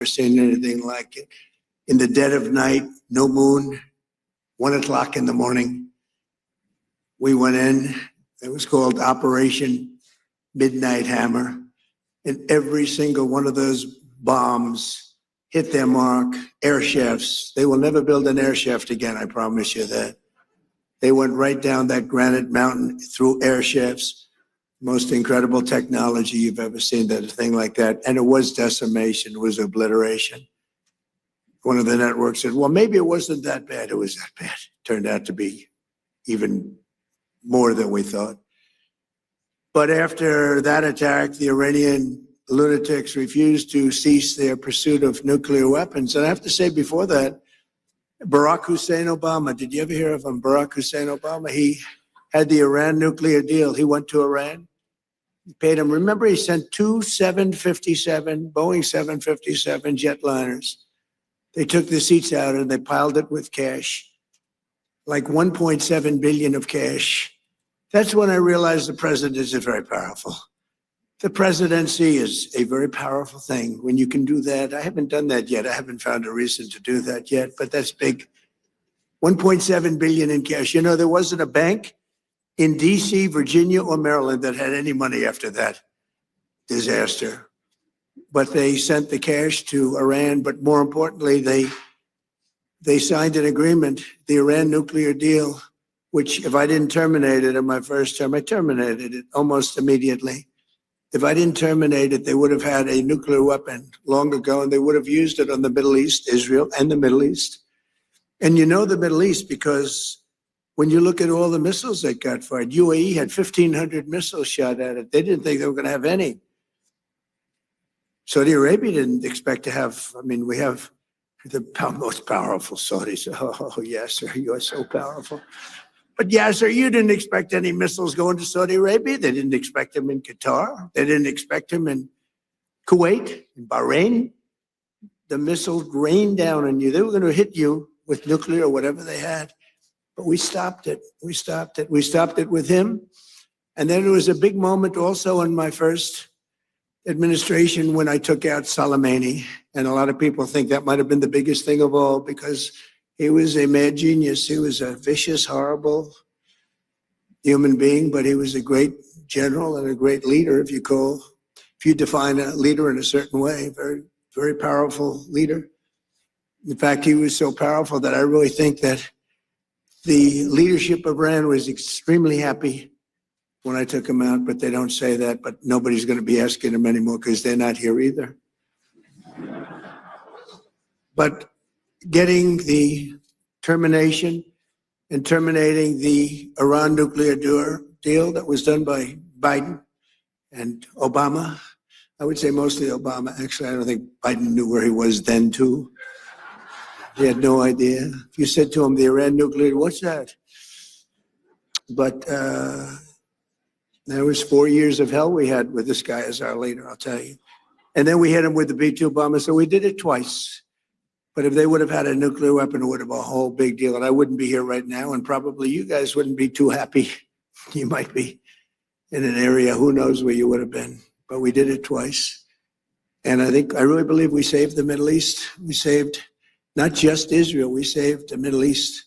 seen anything like it. In the dead of night, no moon, 1 o'clock in the morning, we went in. It was called Operation Midnight Hammer. And every single one of those bombs hit their mark. Air shafts. They will never build an air shaft again, I promise you that. They went right down that granite mountain through air shafts. Most incredible technology you've ever seen, that a thing like that. And it was decimation, it was obliteration. One of the networks said, well, maybe it wasn't that bad. It was that bad. It turned out to be even more than we thought. But after that attack, the Iranian lunatics refused to cease their pursuit of nuclear weapons. And I have to say, before that, Barack Hussein Obama, did you ever hear of him? Barack Hussein Obama, he had the Iran nuclear deal. He went to Iran. He paid him. Remember, he sent two Boeing 757 jetliners. They took the seats out and they piled it with cash, like 1.7 billion of cash. That's when I realized the president is very powerful. The presidency is a very powerful thing when you can do that. I haven't done that yet. I haven't found a reason to do that yet, but that's big. 1.7 billion in cash. You know, there wasn't a bank in DC, Virginia, or Maryland that had any money after that disaster. But they sent the cash to Iran. But more importantly, they signed an agreement, the Iran nuclear deal, which if I didn't terminate it in my first term, I terminated it almost immediately. If I didn't terminate it, they would have had a nuclear weapon long ago, and they would have used it on the Middle East, Israel and the Middle East. And you know the Middle East because when you look at all the missiles that got fired, UAE had 1,500 missiles shot at it. They didn't think they were going to have any. Saudi Arabia didn't expect to have, I mean, we have the most powerful Saudis. Oh, Yasser, you are so powerful. But Yasser, you didn't expect any missiles going to Saudi Arabia. They didn't expect them in Qatar. They didn't expect them in Kuwait, in Bahrain. The missiles rained down on you. They were going to hit you with nuclear or whatever they had. But we stopped it. We stopped it. We stopped it with him. And then there was a big moment also in my first administration when I took out Soleimani. And a lot of people think that might have been the biggest thing of all because he was a mad genius. He was a vicious, horrible human being, but he was a great general and a great leader, if you define a leader in a certain way, very, very powerful leader. In fact, he was so powerful that I really think that the leadership of Iran was extremely happy when I took him out, but they don't say that, but nobody's going to be asking him anymore because they're not here either. But getting the termination and terminating the Iran nuclear deal that was done by Biden and Obama, I would say mostly Obama. Actually, I don't think Biden knew where he was then, too. He had no idea. If you said to him, the Iran nuclear, what's that? But there was 4 years of hell we had with this guy as our leader, I'll tell you. And then we hit him with the B-2 bomber, so we did it twice. But if they would have had a nuclear weapon, it would have been a whole big deal. And I wouldn't be here right now, and probably you guys wouldn't be too happy. You might be in an area, who knows where you would have been. But we did it twice. And I really believe we saved the Middle East. We saved not just Israel, we saved the Middle East.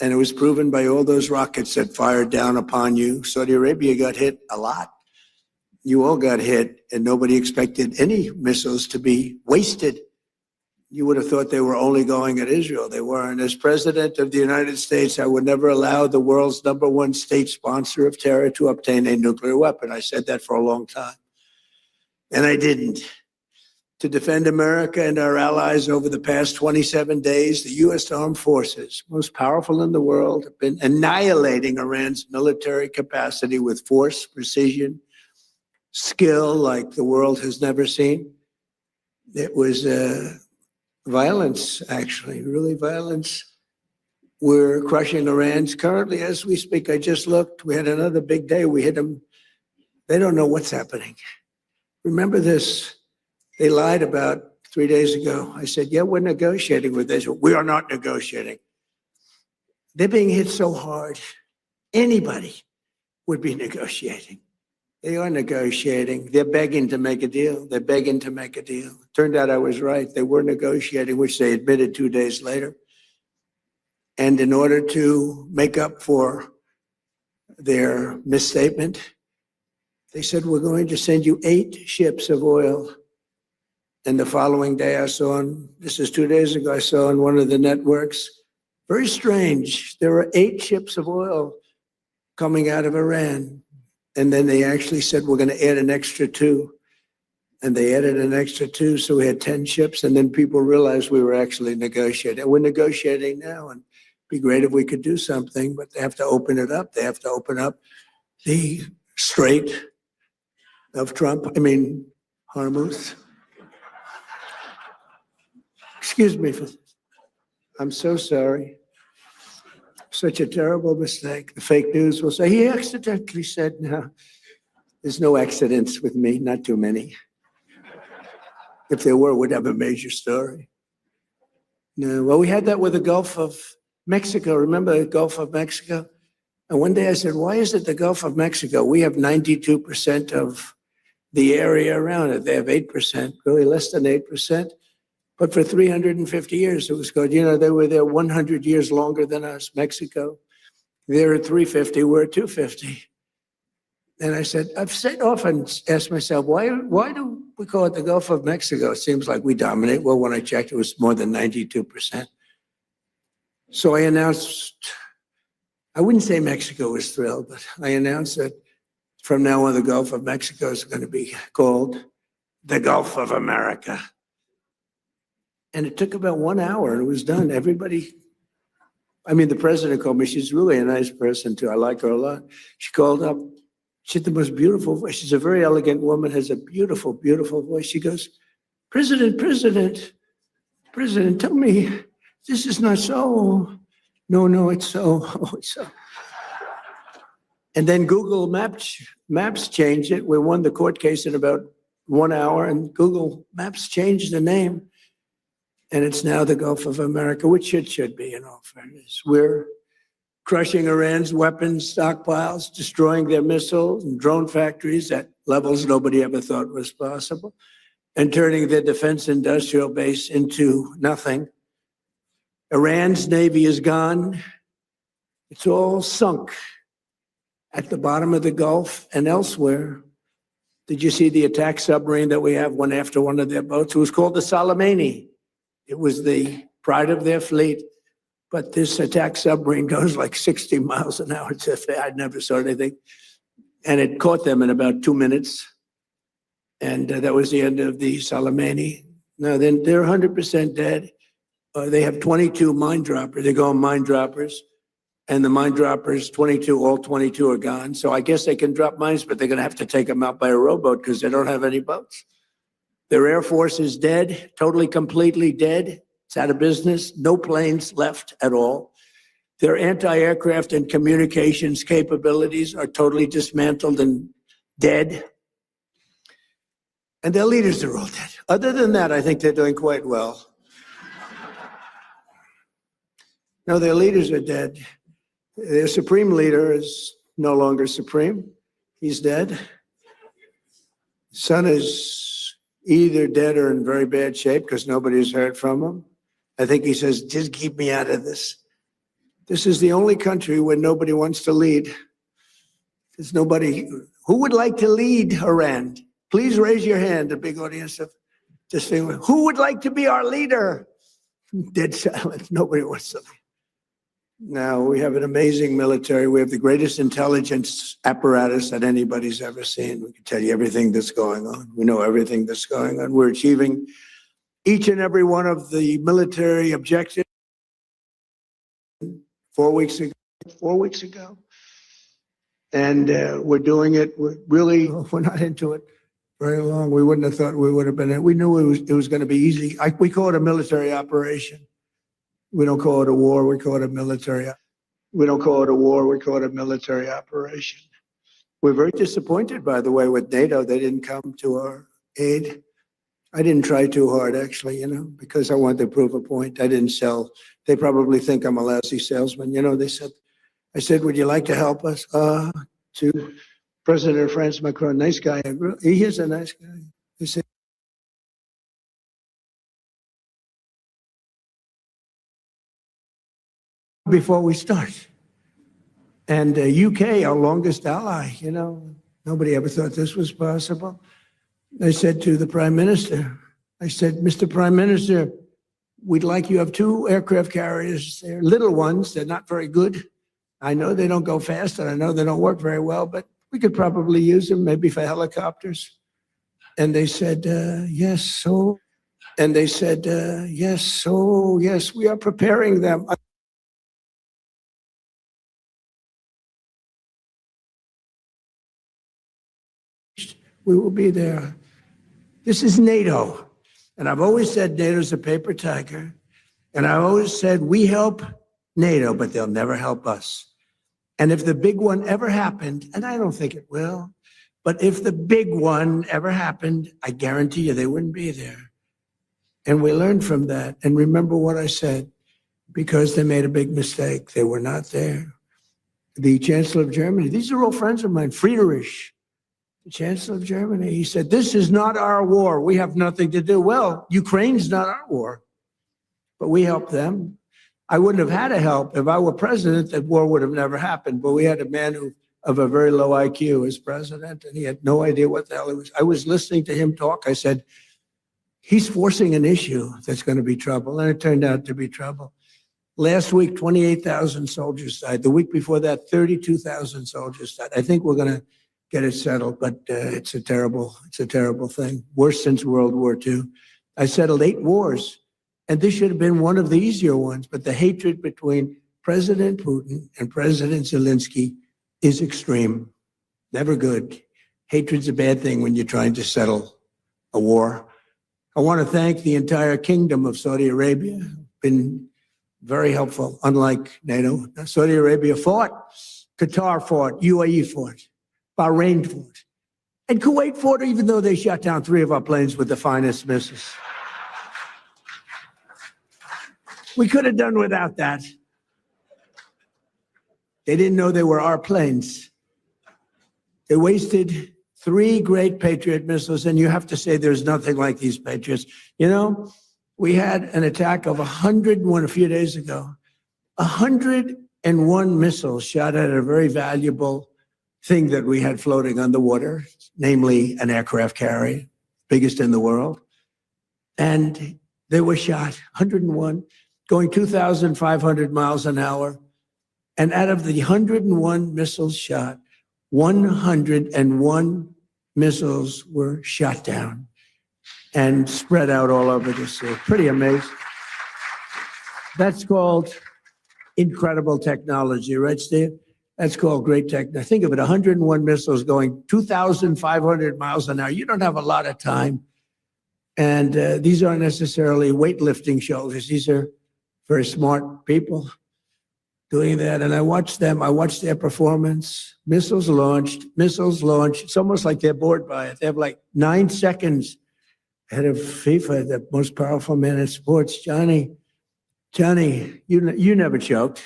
And it was proven by all those rockets that fired down upon you. Saudi Arabia got hit a lot. You all got hit, and nobody expected any missiles to be wasted. You would have thought they were only going at Israel. They weren't. As president of the United States, I would never allow the world's #1 state sponsor of terror to obtain a nuclear weapon. I said that for a long time. And I didn't. To defend America and our allies over the past 27 days, the U.S. Armed Forces, most powerful in the world, have been annihilating Iran's military capacity with force, precision, skill like the world has never seen. It was violence, actually, really violence. We're crushing Iran's currently as we speak. I just looked. We had another big day. We hit them. They don't know what's happening. Remember this. They lied about 3 days ago. I said, yeah, we're negotiating with Israel. We are not negotiating. They're being hit so hard, anybody would be negotiating. They are negotiating. They're begging to make a deal. They're begging to make a deal. Turned out I was right. They were negotiating, which they admitted 2 days later. And in order to make up for their misstatement, they said, we're going to send you 8 ships of oil. And the following day I saw, this is 2 days ago, I saw on one of the networks, very strange, there were 8 ships of oil coming out of Iran. And then they actually said, we're going to add an extra 2. And they added an extra 2, so we had 10 ships. And then people realized we were actually negotiating. And we're negotiating now, and it'd be great if we could do something, but they have to open it up. They have to open up the Strait of Hormuz. Excuse me, I'm so sorry. Such a terrible mistake. The fake news will say, he accidentally said, no. There's no accidents with me, not too many. If there were, we'd have a major story. No, well, we had that with the Gulf of Mexico. Remember the Gulf of Mexico? And one day I said, why is it the Gulf of Mexico? We have 92% of the area around it. They have 8%, really less than 8%. But for 350 years, it was good. You know, they were there 100 years longer than us, Mexico. They're at 350, we're at 250. And I said, often asked myself, why do we call it the Gulf of Mexico? It seems like we dominate. Well, when I checked, it was more than 92%. So I announced, I wouldn't say Mexico was thrilled, but I announced that from now on, the Gulf of Mexico is going to be called the Gulf of America. And it took about 1 hour and it was done. Everybody, the president called me. She's really a nice person too. I like her a lot. She called up. She had the most beautiful voice. She's a very elegant woman, has a beautiful, beautiful voice. She goes, President, tell me, this is not so. No, it's so. Oh, it's so. And then Google Maps changed it. We won the court case in about 1 hour, and Google Maps changed the name. And it's now the Gulf of America, which it should be in all fairness. We're crushing Iran's weapons stockpiles, destroying their missiles and drone factories at levels nobody ever thought was possible, and turning their defense industrial base into nothing. Iran's navy is gone. It's all sunk at the bottom of the Gulf and elsewhere. Did you see the attack submarine that we have, went after one of their boats? It was called the Soleimani. It was the pride of their fleet. But this attack submarine goes like 60 miles an hour. I'd never saw anything. And it caught them in about 2 minutes. And that was the end of the Soleimani. Now, then they're 100% dead. They have 22 mine droppers. They go on mine droppers. And the mine droppers, all 22 are gone. So I guess they can drop mines, but they're going to have to take them out by a rowboat because they don't have any boats. Their Air Force is dead, totally, completely dead. It's out of business. No planes left at all. Their anti-aircraft and communications capabilities are totally dismantled and dead. And their leaders are all dead. Other than that, I think they're doing quite well. No, their leaders are dead. Their supreme leader is no longer supreme. He's dead. Son is either dead or in very bad shape because nobody's heard from him. I think he says, just keep me out of this. This is the only country where nobody wants to lead. There's nobody. Who would like to lead Iran? Please raise your hand, a big audience of just saying, who would like to be our leader? Dead silence. Nobody wants to lead. Now, we have an amazing military. We have the greatest intelligence apparatus that anybody's ever seen. We can tell you everything that's going on. We know everything that's going on. We're achieving each and every one of the military objectives 4 weeks ago. And we're doing it. We're not into it very long. We wouldn't have thought we would have been. We knew it was going to be easy. We call it a military operation. We don't call it a war. We call it a military. We don't call it a war. We call it a military operation. We're very disappointed, by the way, with NATO. They didn't come to our aid. I didn't try too hard, actually, because I wanted to prove a point. I didn't sell. They probably think I'm a lousy salesman. I said, would you like to help us? To President of France, Macron, nice guy. He is a nice guy. He said, before we start. And UK, our longest ally, you know, nobody ever thought this was possible. I said to the Prime Minister, I said, Mr. Prime Minister, we'd like you to have 2 aircraft carriers. They're little ones. They're not very good. I know they don't go fast, and I know they don't work very well, but we could probably use them maybe for helicopters. And they said, yes, so. And they said, yes, so, yes, we are preparing them. We will be there. This is NATO. And I've always said NATO's a paper tiger. And I've always said we help NATO, but they'll never help us. And if the big one ever happened, and I don't think it will, but if the big one ever happened, I guarantee you they wouldn't be there. And we learned from that. And remember what I said, because they made a big mistake. They were not there. The Chancellor of Germany, these are all friends of mine, Friedrich, the Chancellor of Germany, he said, this is not our war. We have nothing to do. Well, Ukraine's not our war, but we helped them. I wouldn't have had to help. If I were president, that war would have never happened. But we had a man of a very low IQ as president, and he had no idea what the hell it was. I was listening to him talk. I said, he's forcing an issue that's going to be trouble. And it turned out to be trouble. Last week, 28,000 soldiers died. The week before that, 32,000 soldiers died. I think we're going to get it settled, but it's a terrible thing. Worse since World War II. I settled 8 wars, and this should have been one of the easier ones, but the hatred between President Putin and President Zelensky is extreme. Never good. Hatred's a bad thing when you're trying to settle a war. I want to thank the entire kingdom of Saudi Arabia. Been very helpful, unlike NATO. Saudi Arabia fought, Qatar fought, UAE fought, Bahrain fought, and Kuwait fought, even though they shot down 3 of our planes with the finest missiles. We could have done without that. They didn't know they were our planes. They wasted 3 great Patriot missiles, and you have to say there's nothing like these Patriots. You know, we had an attack of 101 a few days ago. 101 missiles shot at a very valuable thing that we had floating on the water, namely an aircraft carrier, biggest in the world. And they were shot, 101, going 2,500 miles an hour. And out of the 101 missiles shot, 101 missiles were shot down and spread out all over the sea. Pretty amazing. That's called incredible technology, right, Steve? That's called great technology. Think of it, 101 missiles going 2,500 miles an hour. You don't have a lot of time. And these aren't necessarily weightlifting shoulders. These are very smart people doing that. And I watched them. I watched their performance. Missiles launched. It's almost like they're bored by it. They have like 9 seconds ahead of FIFA, the most powerful man in sports. Johnny, you never choked,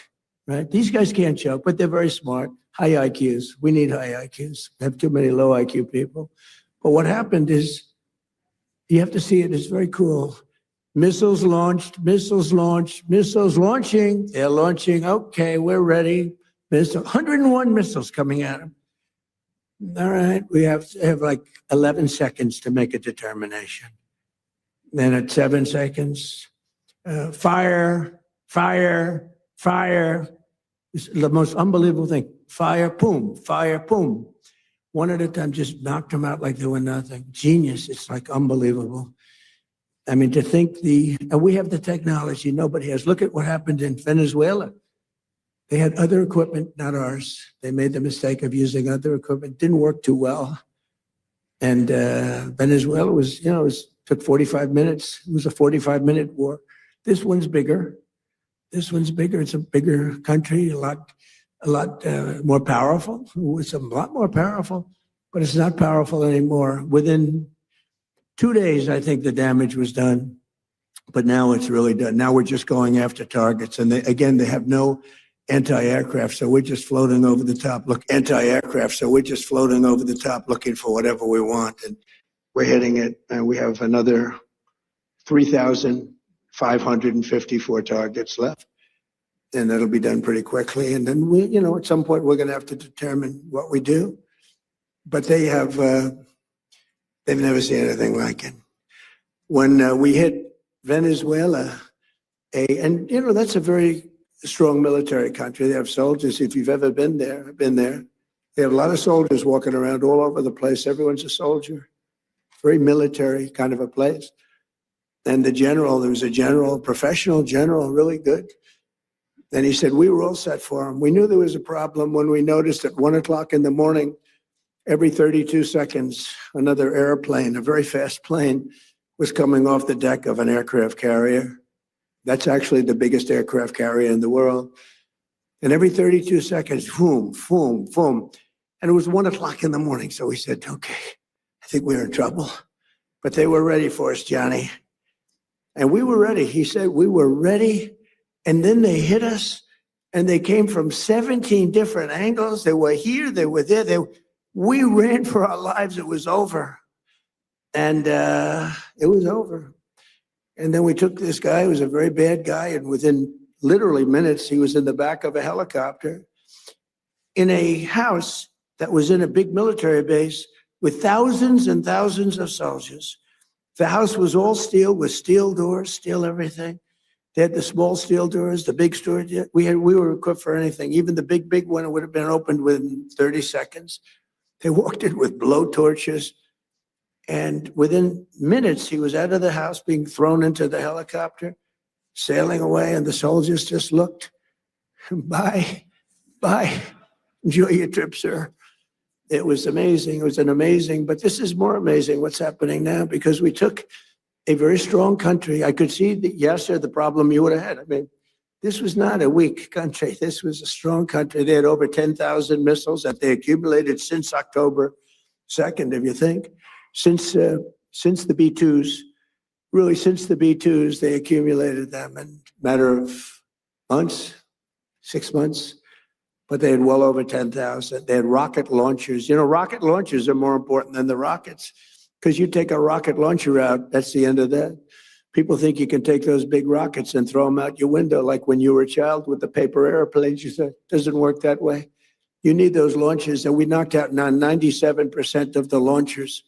right? These guys can't choke, but they're very smart. High IQs. We need high IQs. We have too many low IQ people. But what happened is, you have to see it. It's very cool. Missiles launched, missiles launching. They're launching. Okay, we're ready. 101 missiles coming at them. All right, we have like 11 seconds to make a determination. Then at 7 seconds, fire. It's the most unbelievable thing. Fire, boom. One at a time, just knocked them out like they were nothing. Genius. It's like unbelievable. I mean, to think and we have the technology nobody has. Look at what happened in Venezuela. They had other equipment, not ours. They made the mistake of using other equipment. Didn't work too well. And Venezuela was, took 45 minutes. It was a 45-minute war. This one's bigger. It's a bigger country, a lot more powerful. It's a lot more powerful, but it's not powerful anymore. Within 2 days, I think the damage was done, but now it's really done. Now we're just going after targets. And they have no anti-aircraft, so we're just floating over the top. Look, anti-aircraft, so we're just floating over the top looking for whatever we want, and we're hitting it. And we have another 3,554 targets left, and that'll be done pretty quickly. And then we, at some point, we're going to have to determine what we do. But they have, they've never seen anything like it. When we hit Venezuela, that's a very strong military country. They have soldiers. If you've ever been there, I've been there. They have a lot of soldiers walking around all over the place. Everyone's a soldier. Very military kind of a place. And the general, there was a general, professional general, really good. And he said, we were all set for him. We knew there was a problem when we noticed at 1 o'clock in the morning, every 32 seconds, another airplane, a very fast plane, was coming off the deck of an aircraft carrier. That's actually the biggest aircraft carrier in the world. And every 32 seconds, boom, boom, boom. And it was 1 o'clock in the morning. So we said, okay, I think we're in trouble. But they were ready for us, Johnny. And we were ready. He said, we were ready. And then they hit us. And they came from 17 different angles. They were here, they were there. We ran for our lives. It was over. And it was over. And then we took this guy who was a very bad guy, and within literally minutes, he was in the back of a helicopter in a house that was in a big military base with thousands and thousands of soldiers. The house was all steel, with steel doors, steel everything. They had the small steel doors, the big doors. We were equipped for anything. Even the big one would have been opened within 30 seconds. They walked in with blowtorches. And within minutes, he was out of the house, being thrown into the helicopter, sailing away. And the soldiers just looked, bye, bye. Enjoy your trip, sir. It was amazing. It was but this is more amazing what's happening now, because we took a very strong country. I could see that, yes, sir, the problem you would have had. I mean, this was not a weak country. This was a strong country. They had over 10,000 missiles that they accumulated since October 2nd, if you think. Since the B-2s, really since the B-2s, they accumulated them in a matter of months, 6 months, but they had well over 10,000. They had rocket launchers. Rocket launchers are more important than the rockets, because you take a rocket launcher out, that's the end of that. People think you can take those big rockets and throw them out your window, like when you were a child with the paper airplanes. You said, it doesn't work that way. You need those launchers, and we knocked out 97% of the launchers.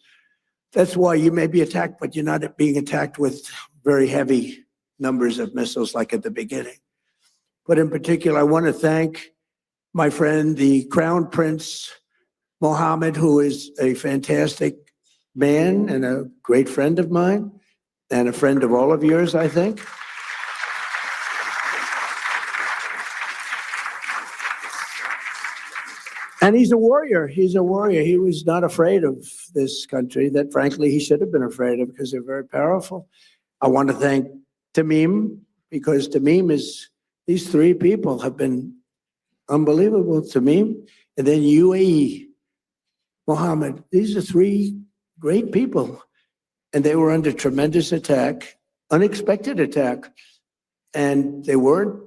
That's why you may be attacked, but you're not being attacked with very heavy numbers of missiles like at the beginning. But in particular, I want to thank my friend, the Crown Prince Mohammed, who is a fantastic man and a great friend of mine, and a friend of all of yours, I think. And he's a warrior. He's a warrior. He was not afraid of this country that, frankly, he should have been afraid of, because they're very powerful. I want to thank Tamim, because Tamim these three people have been unbelievable. Tamim, and then UAE, Mohammed. These are three great people. And they were under tremendous attack, unexpected attack. And they weren't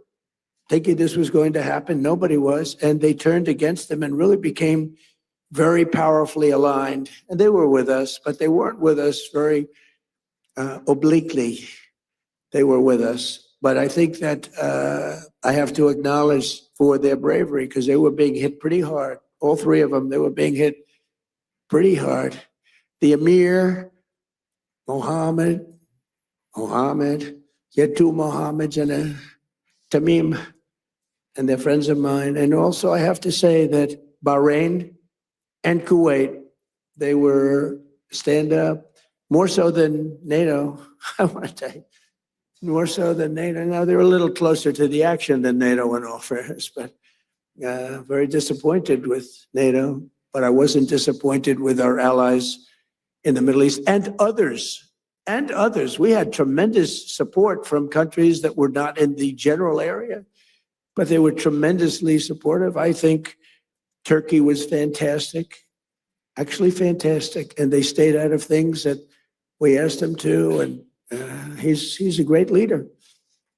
thinking this was going to happen. Nobody was. And they turned against them and really became very powerfully aligned. And they were with us, but they weren't with us very obliquely. They were with us. But I think that I have to acknowledge for their bravery, because they were being hit pretty hard. All three of them, they were being hit pretty hard. The Emir, Mohammed, you had two Mohammeds and a Tamim, and they're friends of mine. And also I have to say that Bahrain and Kuwait, they were stand up, more so than NATO, I want to say, more so than NATO. Now they're a little closer to the action than NATO in all fairness, but very disappointed with NATO, but I wasn't disappointed with our allies in the Middle East and others. We had tremendous support from countries that were not in the general area, but they were tremendously supportive. I think Turkey was fantastic, actually fantastic, and they stayed out of things that we asked them to, and he's a great leader.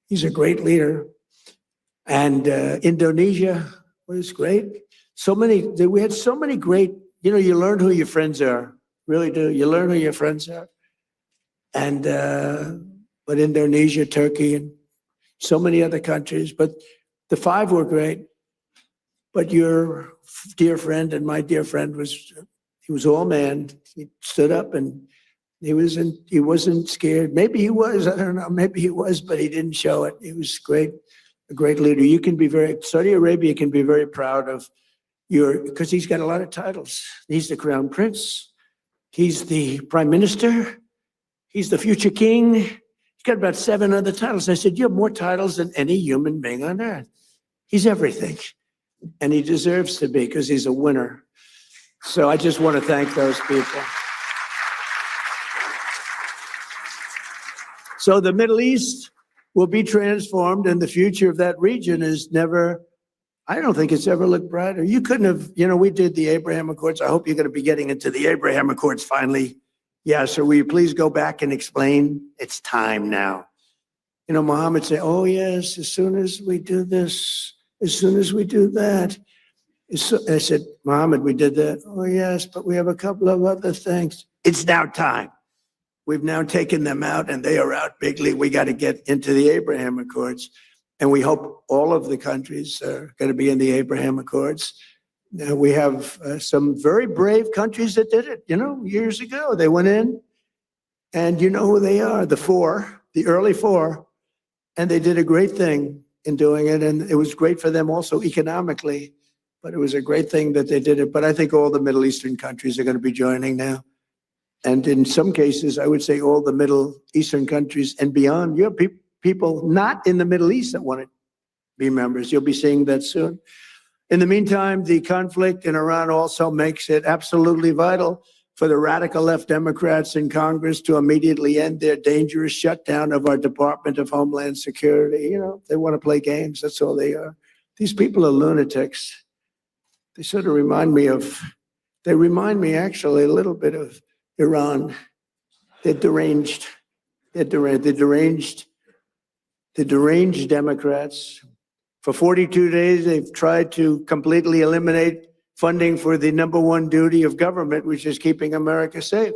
He's a great leader. And Indonesia was great. We had so many great, you learn who your friends are, really do. You learn who your friends are. And, but Indonesia, Turkey, and so many other countries, but the five were great. But your dear friend and my dear friend he was all man. He stood up and he wasn't scared. Maybe he was, I don't know, maybe he was, but he didn't show it. He was great, a great leader. Saudi Arabia can be very proud of because he's got a lot of titles. He's the crown prince. He's the prime minister. He's the future king. He's got about 7 other titles. I said, you have more titles than any human being on earth. He's everything. And he deserves to be because he's a winner. So I just want to thank those people. So the Middle East will be transformed, and the future of that region I don't think it's ever looked brighter. You couldn't have, we did the Abraham Accords. I hope you're going to be getting into the Abraham Accords finally. Yeah, so will you please go back and explain? It's time now. Mohammed said, oh yes, as soon as we do this, as soon as we do that. I said, Mohammed, we did that. Oh yes, but we have a couple of other things. It's now time. We've now taken them out and they are out bigly. We got to get into the Abraham Accords. And we hope all of the countries are going to be in the Abraham Accords. Now, we have some very brave countries that did it, years ago. They went in and you know who they are, the early four. And they did a great thing in doing it. And it was great for them also economically. But it was a great thing that they did it. But I think all the Middle Eastern countries are going to be joining now. And in some cases, I would say all the Middle Eastern countries and beyond. You have people not in the Middle East that want to be members. You'll be seeing that soon. In the meantime, the conflict in Iran also makes it absolutely vital for the radical left Democrats in Congress to immediately end their dangerous shutdown of our Department of Homeland Security. They want to play games. That's all they are. These people are lunatics. They sort of remind me actually a little bit of Iran. They're deranged. They're deranged Democrats. For 42 days, they've tried to completely eliminate funding for the number one duty of government, which is keeping America safe.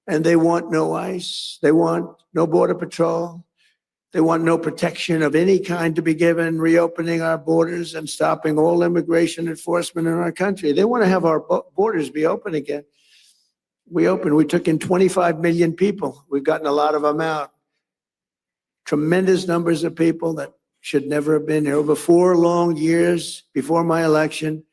And they want no ICE. They want no border patrol. They want no protection of any kind to be given, reopening our borders and stopping all immigration enforcement in our country. They want to have our borders be open again. We took in 25 million people. We've gotten a lot of them out. Tremendous numbers of people that should never have been here. Over 4 long years before my election,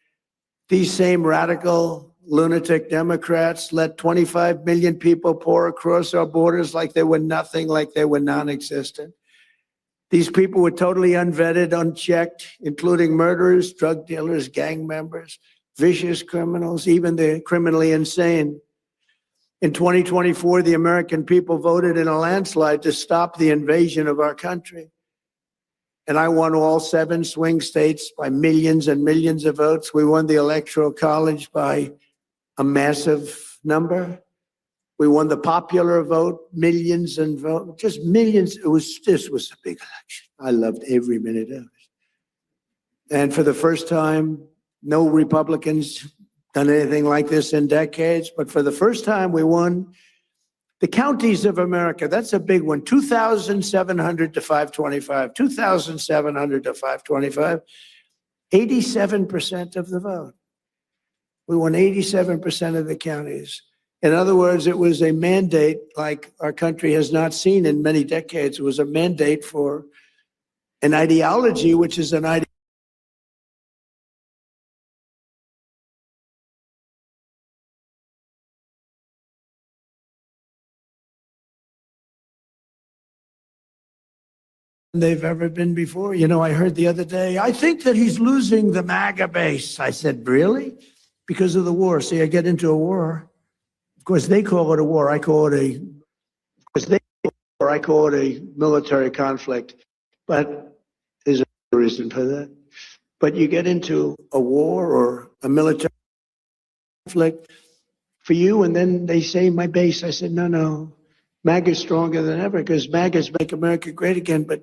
these same radical, lunatic Democrats let 25 million people pour across our borders like they were nothing, like they were non-existent. These people were totally unvetted, unchecked, including murderers, drug dealers, gang members, vicious criminals, even the criminally insane. In 2024, the American people voted in a landslide to stop the invasion of our country. And I won all 7 swing states by millions and millions of votes. We won the Electoral College by a massive number. We won the popular vote, millions and vote, just millions. This was a big election. I loved every minute of it. And for the first time, no Republicans done anything like this in decades, but for the first time we won the counties of America. That's a big one. 2,700 to 525. 2,700 to 525. 87% of the vote. We won 87% of the counties. In other words, it was a mandate like our country has not seen in many decades. It was a mandate for an ideology, which is an ideology they've ever been before. I heard the other day, I think that he's losing the MAGA base. I said, really? Because of the war. See, I get into a war. Of course, they call it a war. I call it a military conflict. But there's a reason for that. But you get into a war or a military conflict for you, and then they say my base. I said, no. MAGA is stronger than ever because MAGA's make America great again. But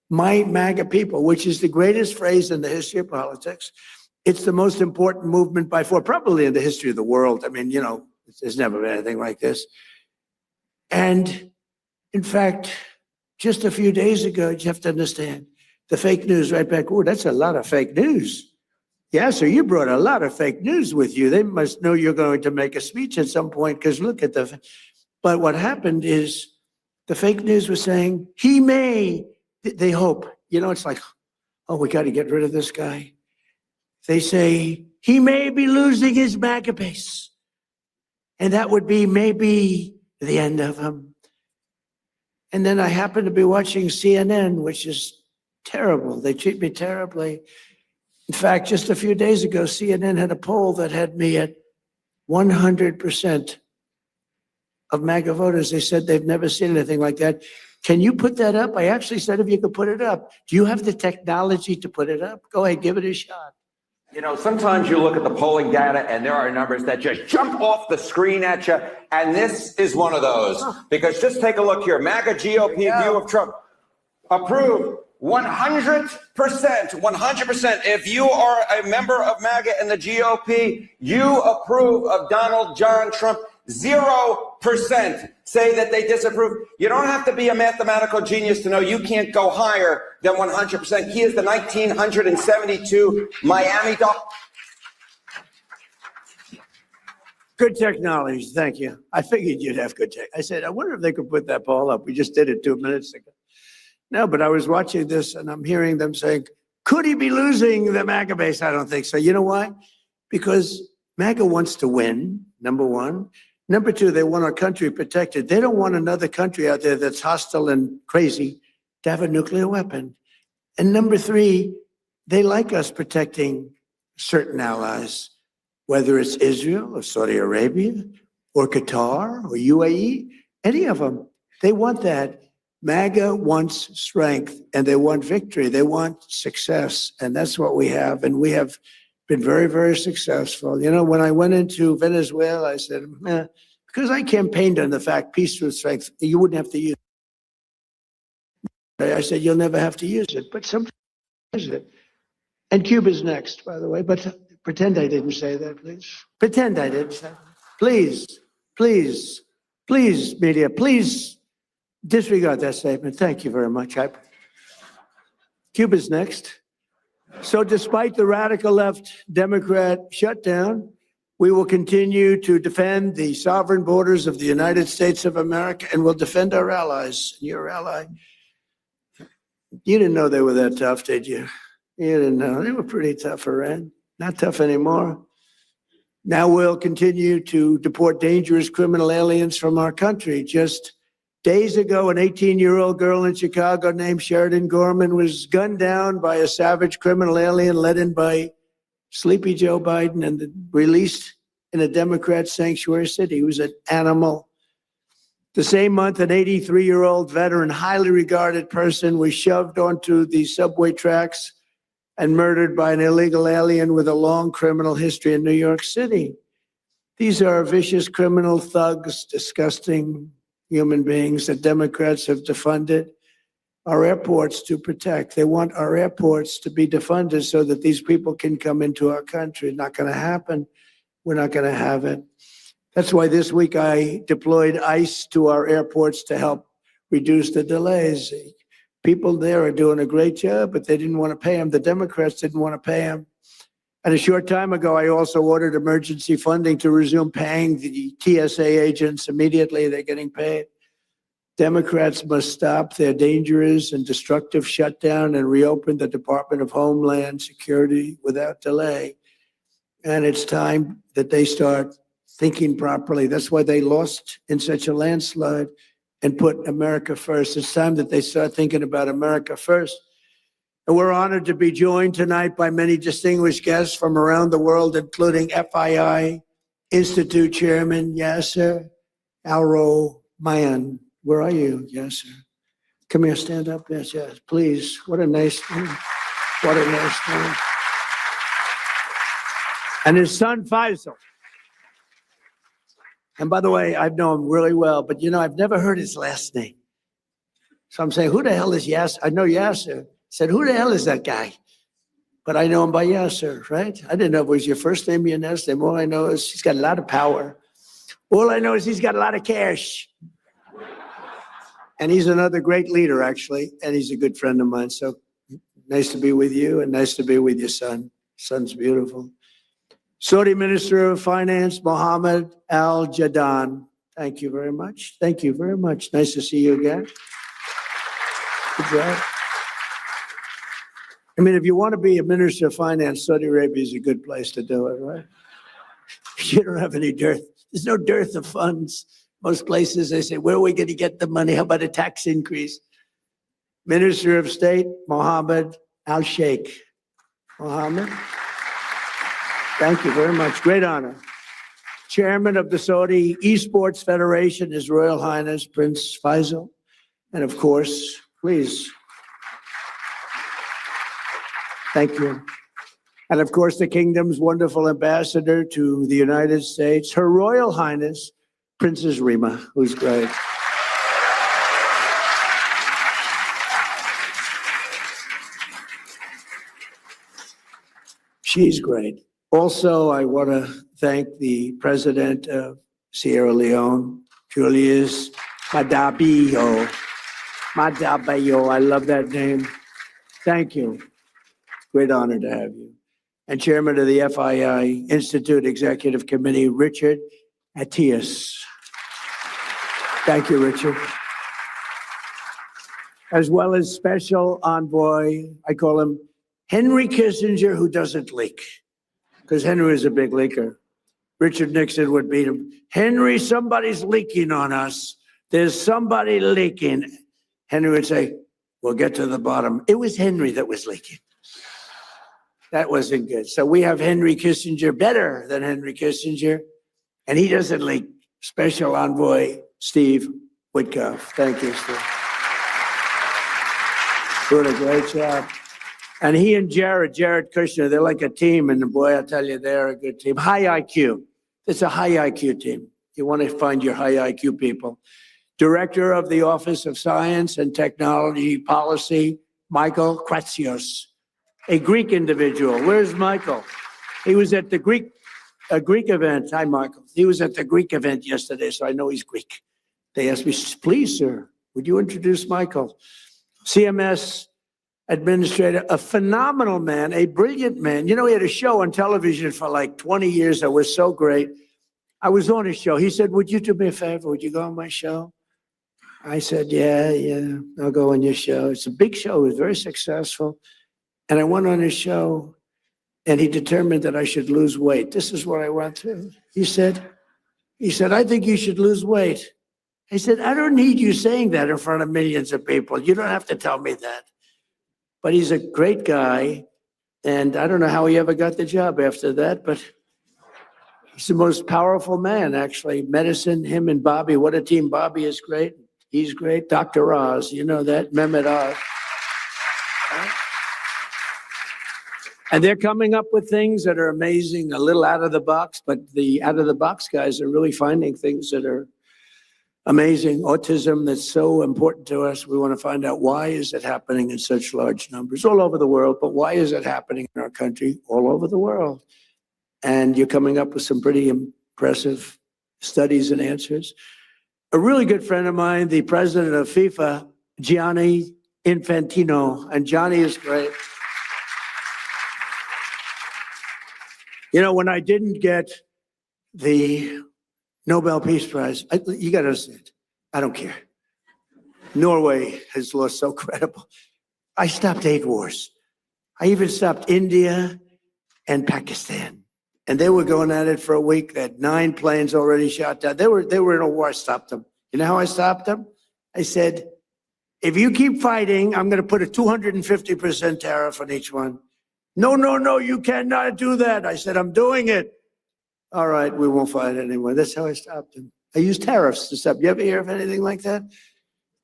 my MAGA people, which is the greatest phrase in the history of politics. It's the most important movement by far, probably in the history of the world. I mean, you know, there's never been anything like this. And in fact, just a few days ago, you have to understand, the fake news right back, oh, that's a lot of fake news. Yeah, so you brought a lot of fake news with you. They must know you're going to make a speech at some point, because look at the, but what happened is the fake news was saying, he may, they hope, you know, it's like, oh, we got to get rid of this guy. They say, he may be losing his MAGA base. And that would be maybe the end of him. And then I happened to be watching CNN, which is terrible. They treat me terribly. In fact, just a few days ago, CNN had a poll that had me at 100% of MAGA voters. They said they've never seen anything like that. Can you put that up? I actually said if you could put it up. Do you have the technology to put it up? Go ahead, give it a shot. You know, sometimes you look at the polling data and there are numbers that just jump off the screen at you. And this is one of those. Because just take a look here. MAGA GOP view of Trump. Approved 100%. 100%. If you are a member of MAGA and the GOP, you approve of Donald John Trump. 0% say that they disapprove. You don't have to be a mathematical genius to know you can't go higher than 100%. He is the 1972 Miami Dolphins. Good technology, thank you. I figured you'd have good tech. I said, I wonder if they could put that poll up. We just did it 2 minutes ago. No, but I was watching this and I'm hearing them saying, could he be losing the MAGA base? I don't think so. You know why? Because MAGA wants to win, number one. Number two, they want our country protected. They don't want another country out there that's hostile and crazy to have a nuclear weapon. And number three, they like us protecting certain allies, whether it's Israel or Saudi Arabia or Qatar or UAE, any of them. They want that. MAGA wants strength and they want victory. They want success. And that's what we have. And we have been very, very successful. You know, when I went into Venezuela, I said, because I campaigned on the fact peace through strength, you wouldn't have to use it. I said, you'll never have to use it, but sometimes use it. And Cuba's next, by the way, but pretend I didn't say that, please. Pretend I didn't say that. Please, please, please, media, please disregard that statement. Thank you very much. Cuba's next. So despite the radical left Democrat shutdown, we will continue to defend the sovereign borders of the United States of America and will defend our allies. Your ally. You didn't know they were that tough, did you? You didn't know. They were pretty tough, Iran. Not tough anymore. Now we'll continue to deport dangerous criminal aliens from our country. Just days ago, an 18-year-old girl in Chicago named Sheridan Gorman was gunned down by a savage criminal alien led in by Sleepy Joe Biden and released in a Democrat sanctuary city. He was an animal. The same month, an 83-year-old veteran, highly regarded person was shoved onto the subway tracks and murdered by an illegal alien with a long criminal history in New York City. These are vicious criminal thugs, disgusting human beings that Democrats have defunded our airports to protect. They want our airports to be defunded so that these people can come into our country. Not going to happen. We're not going to have it. That's why this week I deployed ICE to our airports to help reduce the delays. People there are doing a great job, but they didn't want to pay them. The Democrats didn't want to pay them. And a short time ago, I also ordered emergency funding to resume paying the TSA agents immediately. They're getting paid. Democrats must stop their dangerous and destructive shutdown and reopen the Department of Homeland Security without delay. And it's time that they start thinking properly. That's why they lost in such a landslide and put America first. It's time that they start thinking about America first. And we're honored to be joined tonight by many distinguished guests from around the world, including FII Institute Chairman Yasser Al-Romayyan. Where are you, Yasser? Come here, stand up. Yes, yes, please. What a nice name. What a nice name. And his son, Faisal. And by the way, I've known him really well, but you know, I've never heard his last name. So I'm saying, who the hell is Yasser? I know Yasser. I said, who the hell is that guy? But I know him by Yasser, right? I didn't know if it was your first name or your last name. All I know is he's got a lot of power. All I know is he's got a lot of cash. And he's another great leader, actually. And he's a good friend of mine. So nice to be with you and nice to be with your son. Son's beautiful. Saudi Minister of Finance, Mohammed Al Jadaan. Thank you very much. Thank you very much. Nice to see you again. Good job. I mean, if you want to be a Minister of Finance, Saudi Arabia is a good place to do it, right? You don't have any dearth. There's no dearth of funds. Most places, they say, where are we going to get the money? How about a tax increase? Minister of State, Mohammed Al Sheikh. Mohammed. Thank you very much. Great honor. Chairman of the Saudi Esports Federation, His Royal Highness Prince Faisal. And of course, please. Thank you. And of course, the kingdom's wonderful ambassador to the United States, Her Royal Highness Princess Rima, who's great. She's great. Also, I want to thank the president of Sierra Leone, Julius Madabio. Madabio, I love that name. Thank you. Great honor to have you. And chairman of the FII Institute Executive Committee, Richard Attias. Thank you, Richard. As well as special envoy, I call him Henry Kissinger, who doesn't leak, because Henry is a big leaker. Richard Nixon would beat him. Henry, somebody's leaking on us. There's somebody leaking. Henry would say, we'll get to the bottom. It was Henry that was leaking. That wasn't good. So we have Henry Kissinger, better than Henry Kissinger, and he doesn't leak. Special envoy, Steve Witkoff. Thank you, Steve. Doing a great job. And he and Jared Kushner, they're like a team. And boy, I tell you, they're a good team. High IQ. It's a high IQ team. You want to find your high IQ people. Director of the Office of Science and Technology Policy, Michael Kratsios, a Greek individual. Where's Michael? He was at the Greek event. Hi, Michael. He was at the Greek event yesterday, so I know he's Greek. They asked me, please, sir, would you introduce Michael? CMS administrator, a phenomenal man, a brilliant man. You know, he had a show on television for like 20 years that was so great. I was on his show. He said, would you do me a favor? Would you go on my show? I said, yeah, I'll go on your show. It's a big show. It was very successful. And I went on his show, and he determined that I should lose weight. This is what I went through. He said, I think you should lose weight. I said, I don't need you saying that in front of millions of people. You don't have to tell me that. But he's a great guy, and I don't know how he ever got the job after that, but he's the most powerful man, actually. Medicine, him and Bobby, what a team. Bobby is great. He's great. Dr. Oz, you know that, Mehmet Oz. And they're coming up with things that are amazing, a little out of the box, but the out of the box guys are really finding things that are amazing. Autism, that's so important to us. We want to find out, why is it happening in such large numbers all over the world, but why is it happening in our country all over the world? And you're coming up with some pretty impressive studies and answers. A really good friend of mine, the president of FIFA, Gianni Infantino, and Johnny is great. You know, when I didn't get the Nobel Peace Prize, you got to understand, I don't care. Norway has lost so credible. I stopped 8 wars. I even stopped India and Pakistan. And they were going at it for a week. They had 9 planes already shot down. They were in a war. I stopped them. You know how I stopped them? I said, if you keep fighting, I'm going to put a 250% tariff on each one. No, you cannot do that. I said, I'm doing it. All right, we won't fight anymore. That's how I stopped them. I used tariffs to stop. You ever hear of anything like that?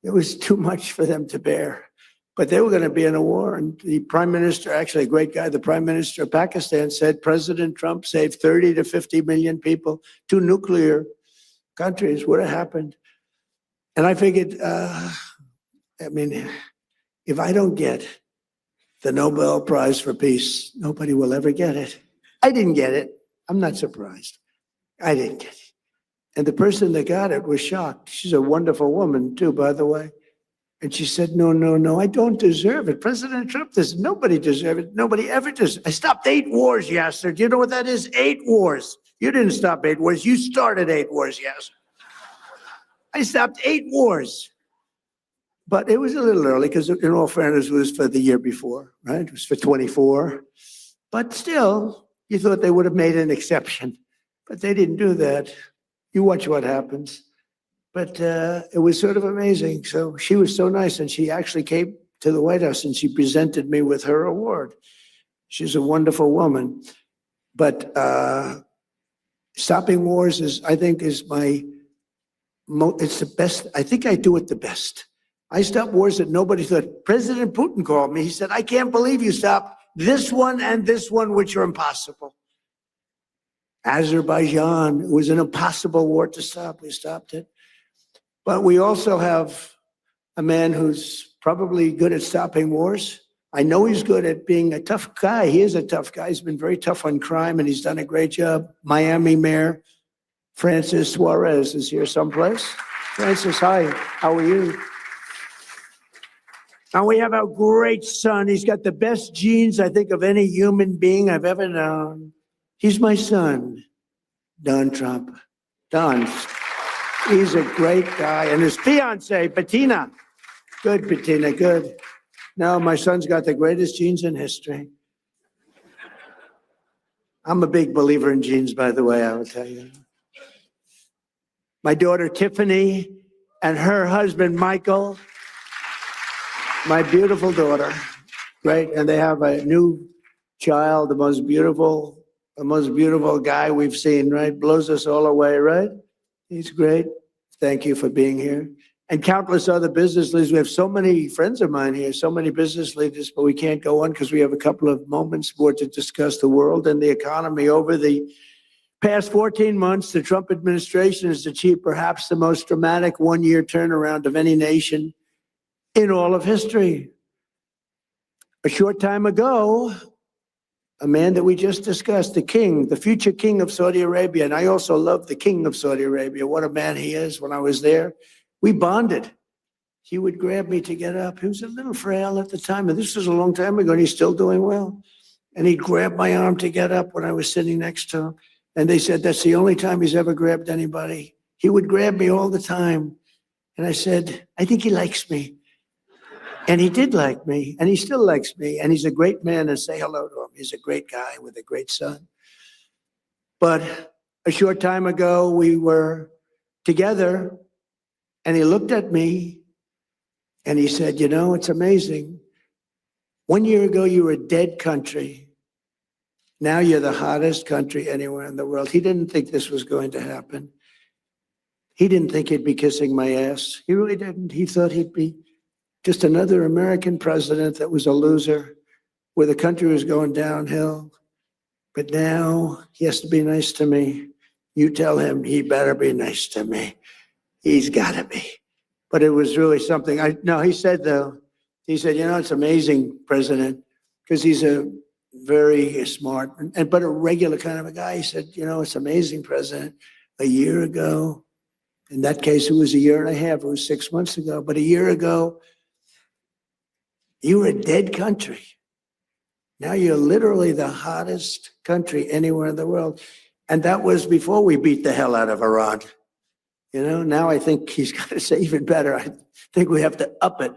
It was too much for them to bear. But they were going to be in a war. And the prime minister, actually a great guy, the prime minister of Pakistan said President Trump saved 30 to 50 million people, 2 nuclear countries. Would have happened. And I figured, I mean, if I don't get the Nobel Prize for Peace, nobody will ever get it. I didn't get it. I'm not surprised. I didn't get it. And the person that got it was shocked. She's a wonderful woman, too, by the way. And she said, no, no, no, I don't deserve it. President Trump does. Nobody deserves it. Nobody ever does. I stopped 8 wars, Yasser. Do you know what that is? 8 wars. You didn't stop 8 wars. You started 8 wars, Yasser. I stopped 8 wars. But it was a little early because, in all fairness, it was for the year before, right? It was for 24. But still, you thought they would have made an exception. But they didn't do that. You watch what happens. But it was sort of amazing. So she was so nice, and she actually came to the White House and she presented me with her award. She's a wonderful woman. But stopping wars is, I think, is it's the best. I think I do it the best. I stopped wars that nobody thought. President Putin called me. He said, I can't believe you stopped this one and this one, which are impossible. Azerbaijan, it was an impossible war to stop. We stopped it. But we also have a man who's probably good at stopping wars. I know he's good at being a tough guy. He is a tough guy. He's been very tough on crime, and he's done a great job. Miami Mayor Francis Suarez is here someplace. Francis, hi. How are you? And we have a great son. He's got the best genes, I think, of any human being I've ever known. He's my son, Don Trump. Don. He's a great guy. And his fiance, Bettina. Good, Bettina, good. No, my son's got the greatest genes in history. I'm a big believer in genes, by the way, I will tell you. My daughter, Tiffany, and her husband, Michael. My beautiful daughter, right? And they have a new child, the most beautiful guy we've seen, right? Blows us all away, right? He's great. Thank you for being here. And countless other business leaders. We have so many friends of mine here, so many business leaders, but we can't go on because we have a couple of moments more to discuss the world and the economy. Over the past 14 months, the Trump administration has achieved perhaps the most dramatic one-year turnaround of any nation in all of history. A short time ago, a man that we just discussed, the king, the future king of Saudi Arabia, and I also love the king of Saudi Arabia. What a man he is. When I was there, we bonded. He would grab me to get up. He was a little frail at the time, and this was a long time ago, and he's still doing well. And he'd grab my arm to get up when I was sitting next to him. And they said that's the only time he's ever grabbed anybody. He would grab me all the time. And I said, I think he likes me. And he did like me, and he still likes me, and he's a great man, and say hello to him. He's a great guy with a great son. But a short time ago, we were together, and he looked at me, and he said, you know, it's amazing. 1 year ago, you were a dead country. Now you're the hottest country anywhere in the world. He didn't think this was going to happen. He didn't think he'd be kissing my ass. He really didn't. He thought he'd be just another American president that was a loser, where the country was going downhill. But now he has to be nice to me. You tell him he better be nice to me. He's got to be. But it was really something. He said, though, he said, you know, it's amazing, President, because he's a very smart, but a regular kind of a guy. He said, you know, it's amazing, President. A year ago, in that case, it was a year and a half. It was 6 months ago. But a year ago, you were a dead country. Now you're literally the hottest country anywhere in the world. And that was before we beat the hell out of Iran. You know, now I think he's got to say even better. I think we have to up it.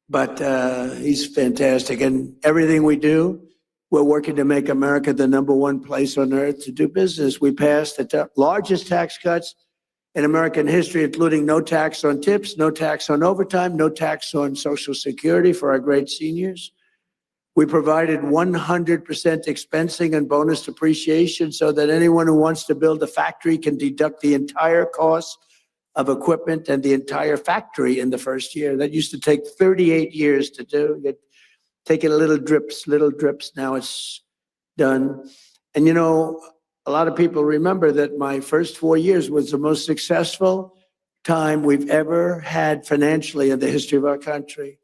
But he's fantastic. And everything we do, we're working to make America the #1 place on earth to do business. We passed the largest tax cuts in American history, including no tax on tips, no tax on overtime, no tax on Social Security for our great seniors. We provided 100% expensing and bonus depreciation so that anyone who wants to build a factory can deduct the entire cost of equipment and the entire factory in the first year. That used to take 38 years to do. You'd take it little drips. Now it's done. And you know, a lot of people remember that my first 4 years was the most successful time we've ever had financially in the history of our country.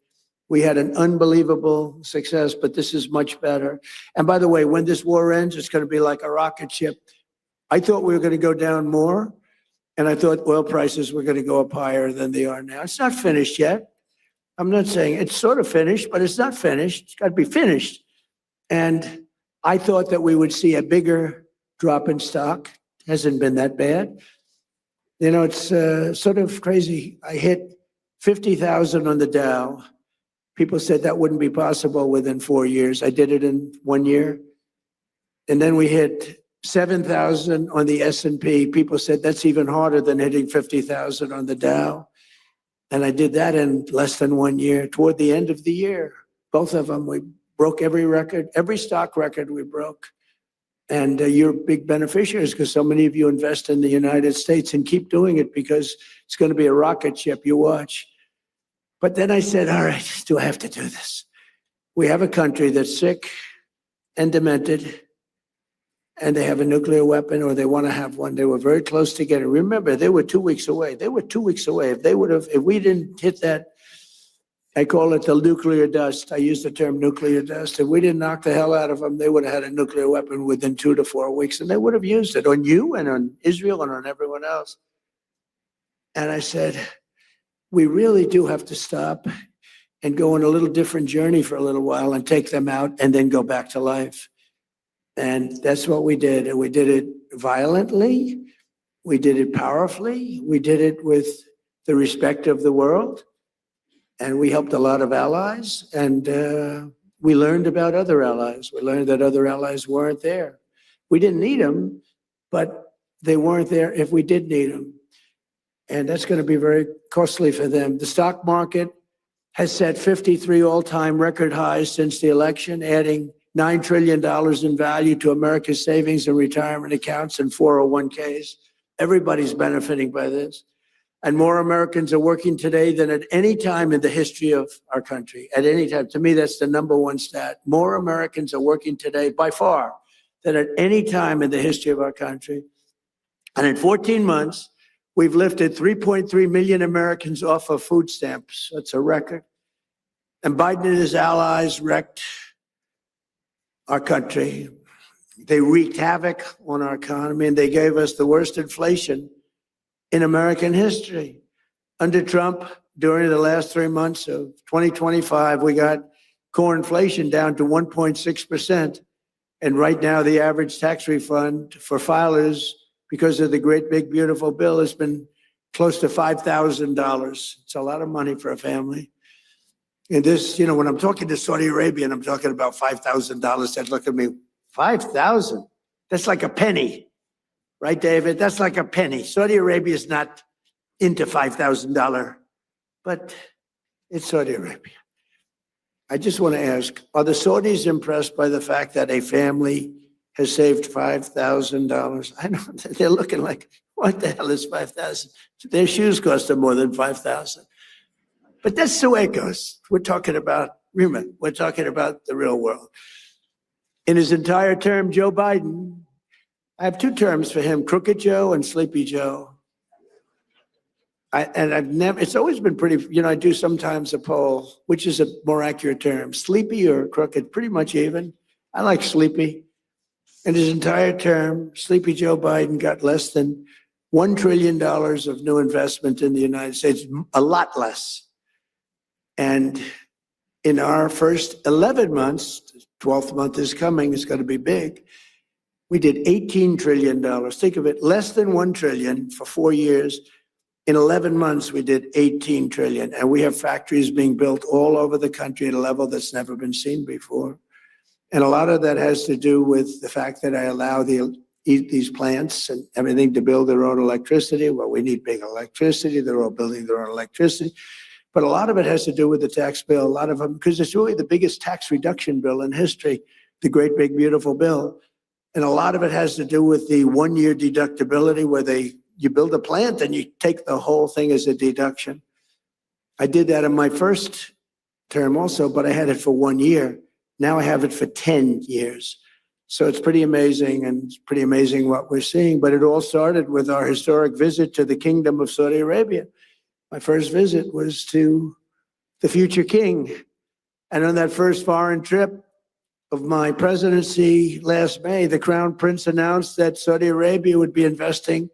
We had an unbelievable success, but this is much better. And by the way, when this war ends, it's going to be like a rocket ship. I thought we were going to go down more, and I thought oil prices were going to go up higher than they are now. It's not finished yet. I'm not saying it's sort of finished, but it's not finished. It's got to be finished. And I thought that we would see a bigger drop in stock. Hasn't been that bad. You know, it's sort of crazy. I hit 50,000 on the Dow. People said that wouldn't be possible within 4 years. I did it in 1 year. And then we hit 7,000 on the S&P. People said that's even harder than hitting 50,000 on the Dow. And I did that in less than 1 year. Toward the end of the year, both of them, we broke every record, every stock record we broke. And you're big beneficiaries because so many of you invest in the United States, and keep doing it because it's going to be a rocket ship. You watch. But then I said, all right, do I have to do this? We have a country that's sick and demented, and they have a nuclear weapon, or they want to have one. They were very close to getting it. Remember, they were 2 weeks away. They were 2 weeks away. If we didn't hit that, I call it the nuclear dust. I use the term nuclear dust. If we didn't knock the hell out of them, they would have had a nuclear weapon within 2 to 4 weeks, and they would have used it on you and on Israel and on everyone else. And I said, we really do have to stop and go on a little different journey for a little while and take them out and then go back to life. And that's what we did. And we did it violently. We did it powerfully. We did it with the respect of the world. And we helped a lot of allies. And we learned about other allies. We learned that other allies weren't there. We didn't need them, but they weren't there if we did need them. And that's going to be very costly for them. The stock market has set 53 all-time record highs since the election, adding $9 trillion in value to America's savings and retirement accounts and 401ks. Everybody's benefiting by this. And more Americans are working today than at any time in the history of our country. At any time. To me, that's the number one stat. More Americans are working today by far than at any time in the history of our country. And in 14 months, we've lifted 3.3 million Americans off of food stamps. That's a record. And Biden and his allies wrecked our country. They wreaked havoc on our economy, and they gave us the worst inflation in American history. Under Trump, during the last 3 months of 2025, we got core inflation down to 1.6%. And right now, the average tax refund for filers, because of the great big beautiful bill, has been close to $5,000. It's a lot of money for a family. And this, you know, when I'm talking to Saudi Arabia and I'm talking about $5,000, they look at me, 5,000? That's like a penny, right, David? That's like a penny. Saudi Arabia is not into $5,000, but it's Saudi Arabia. I just want to ask, are the Saudis impressed by the fact that a family has saved $5,000? I know they're looking like, what the hell is 5,000? Their shoes cost them more than 5,000. But that's the way it goes. We're talking about, remember, we're talking about the real world. In his entire term, Joe Biden, I have 2 terms for him, Crooked Joe and Sleepy Joe. It's always been pretty, you know, I do sometimes a poll, which is a more accurate term, sleepy or crooked, pretty much even. I like sleepy. In his entire term, Sleepy Joe Biden got less than $1 trillion of new investment in the United States, a lot less. And in our first 11 months, 12th month is coming, it's going to be big, we did $18 trillion. Think of it, less than $1 trillion for 4 years. In 11 months, we did 18 trillion. And we have factories being built all over the country at a level that's never been seen before. And a lot of that has to do with the fact that I allow these plants and everything to build their own electricity. Well, we need big electricity. They're all building their own electricity. But a lot of it has to do with the tax bill. A lot of them, because it's really the biggest tax reduction bill in history, the great big beautiful bill. And a lot of it has to do with the 1 year deductibility where you build a plant and you take the whole thing as a deduction. I did that in my first term also, but I had it for 1 year. Now I have it for 10 years. So it's pretty amazing, and it's pretty amazing what we're seeing. But it all started with our historic visit to the Kingdom of Saudi Arabia. My first visit was to the future king. And on that first foreign trip of my presidency last May, the Crown Prince announced that Saudi Arabia would be investing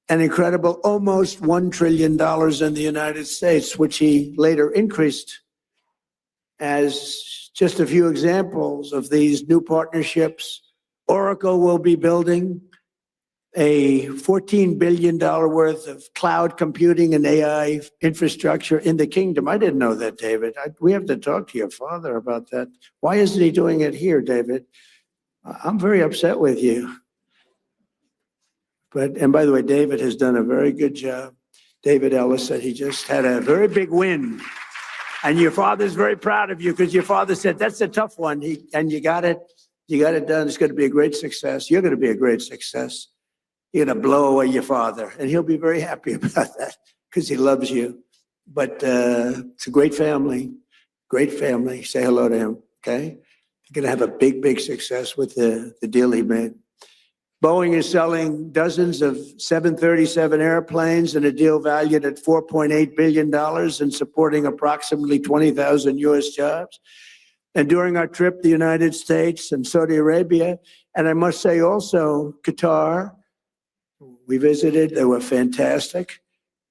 an incredible almost $1 trillion in the United States, which he later increased. As just a few examples of these new partnerships, Oracle will be building a $14 billion worth of cloud computing and AI infrastructure in the kingdom. I didn't know that, David. We have to talk to your father about that. Why isn't he doing it here, David? I'm very upset with you. And by the way, David has done a very good job. David Ellis said he just had a very big win. And your father's very proud of you because your father said, that's a tough one. And you got it done. It's going to be a great success. You're going to be a great success. You're going to blow away your father. And he'll be very happy about that because he loves you. But it's a great family. Great family. Say hello to him, okay? You're going to have a big, big success with the deal he made. Boeing is selling dozens of 737 airplanes in a deal valued at $4.8 billion and supporting approximately 20,000 U.S. jobs. And during our trip, the United States and Saudi Arabia, and I must say also Qatar, we visited, they were fantastic.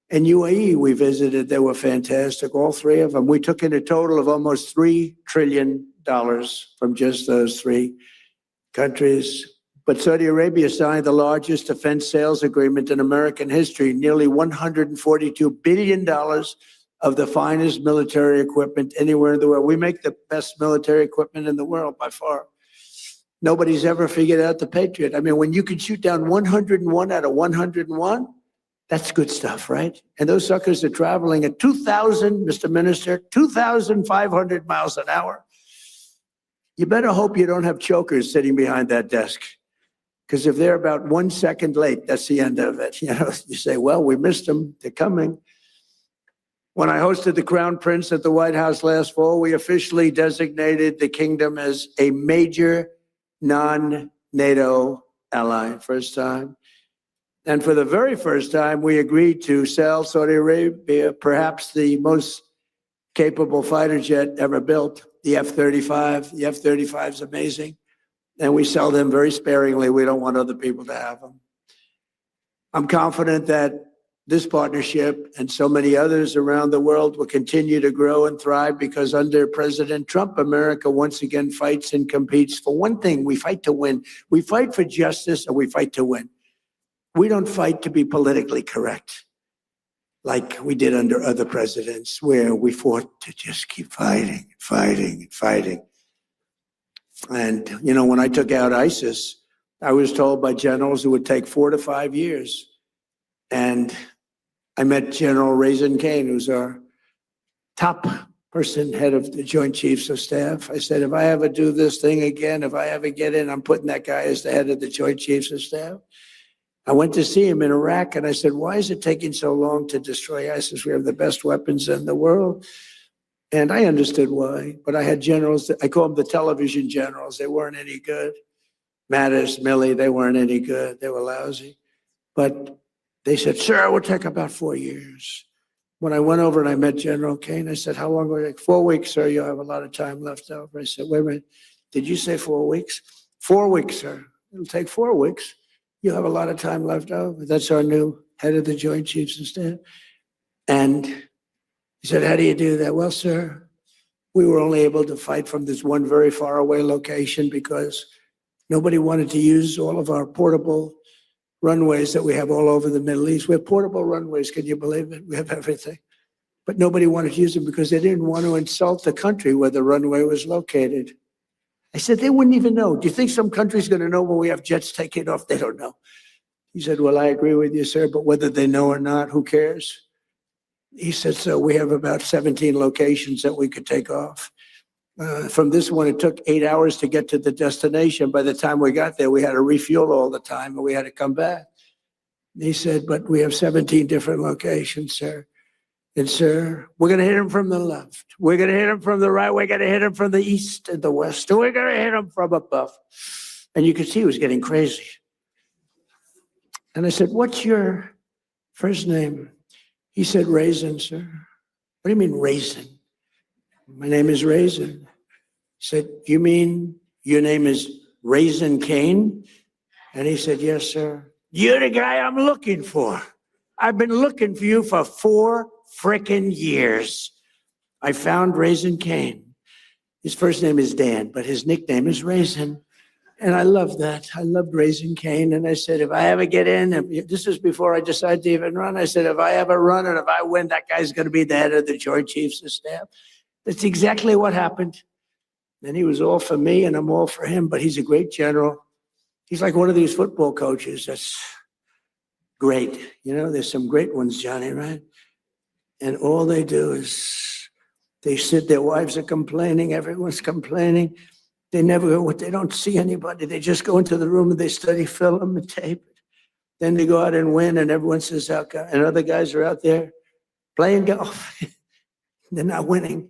And UAE, we visited, they were fantastic, all three of them. We took in a total of almost $3 trillion from just those three countries. But Saudi Arabia signed the largest defense sales agreement in American history, nearly $142 billion of the finest military equipment anywhere in the world. We make the best military equipment in the world by far. Nobody's ever figured out the Patriot. I mean, when you can shoot down 101 out of 101, that's good stuff, right? And those suckers are traveling at 2,000, Mr. Minister, 2,500 miles an hour. You better hope you don't have chokers sitting behind that desk. Because if they're about 1 second late, that's the end of it. You know, you say, well, we missed them. They're coming. When I hosted the Crown Prince at the White House last fall, we officially designated the kingdom as a major non-NATO ally, first time. And for the very first time, we agreed to sell Saudi Arabia perhaps the most capable fighter jet ever built, the F-35. The F-35 is amazing. And we sell them very sparingly. We don't want other people to have them. I'm confident that this partnership and so many others around the world will continue to grow and thrive because under President Trump, America once again fights and competes for one thing. We fight to win. We fight for justice and we fight to win. We don't fight to be politically correct like we did under other presidents where we fought to just keep fighting, fighting, fighting. And, you know, when I took out ISIS, I was told by generals it would take 4 to 5 years. And I met General Raisin Kane, who's our top person, head of the Joint Chiefs of Staff. I said, if I ever do this thing again, if I ever get in, I'm putting that guy as the head of the Joint Chiefs of Staff. I went to see him in Iraq, and I said, why is it taking so long to destroy ISIS? We have the best weapons in the world. And I understood why, but I had generals, I call them the television generals. They weren't any good. Mattis, Milley, they weren't any good. They were lousy. But they said, sir, it will take about 4 years. When I went over and I met General Kane, I said, how long will it take? 4 weeks, sir. You'll have a lot of time left over. I said, wait a minute. Did you say 4 weeks? 4 weeks, sir. It'll take 4 weeks. You'll have a lot of time left over. That's our new head of the Joint Chiefs of Staff. And he said, how do you do that? Well, sir, we were only able to fight from this one very far away location because nobody wanted to use all of our portable runways that we have all over the Middle East. We have portable runways, can you believe it? We have everything. But nobody wanted to use them because they didn't want to insult the country where the runway was located. I said, they wouldn't even know. Do you think some country's going to know when we have jets taking off? They don't know. He said, well, I agree with you, sir, but whether they know or not, who cares? He said, so we have about 17 locations that we could take off. From this one, it took 8 hours to get to the destination. By the time we got there, we had to refuel all the time and we had to come back. He said, but we have 17 different locations, sir. And sir, we're going to hit them from the left. We're going to hit them from the right. We're going to hit them from the east and the west. And we're going to hit them from above. And you could see he was getting crazy. And I said, what's your first name? He said, Raisin, sir. What do you mean, Raisin? My name is Raisin. He said, you mean your name is Raisin Kane? And he said, yes, sir. You're the guy I'm looking for. I've been looking for you for 4 frickin' years. I found Raisin Kane. His first name is Dan, but his nickname is Raisin. And I love that. I loved Raisin Kane. And I said, if I ever get in, this is before I decided to even run. I said, if I ever run and if I win, that guy's going to be the head of the Joint Chiefs of Staff. That's exactly what happened. And he was all for me and I'm all for him, but he's a great general. He's like one of these football coaches that's great. You know, there's some great ones, Johnny, right? And all they do is they sit, their wives are complaining, everyone's complaining. They never go, they don't see anybody. They just go into the room and they study film and tape. Then they go out and win and everyone says, and other guys are out there playing golf. They're not winning.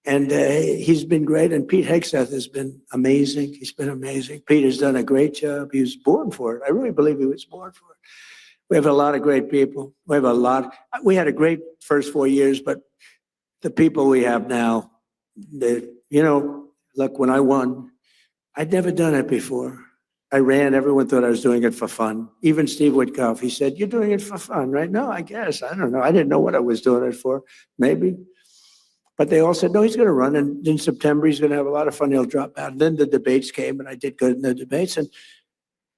And he's been great. And Pete Hegseth has been amazing. He's been amazing. Pete has done a great job. He was born for it. I really believe he was born for it. We have a lot of great people. We have a lot. We had a great first 4 years, but the people we have now, look, when I won, I'd never done it before. I ran. Everyone thought I was doing it for fun. Even Steve Witkoff, he said, you're doing it for fun, right? No, I guess. I don't know. I didn't know what I was doing it for. Maybe. But they all said, no, he's going to run. And in September, he's going to have a lot of fun. He'll drop out. And then the debates came, and I did good in the debates. And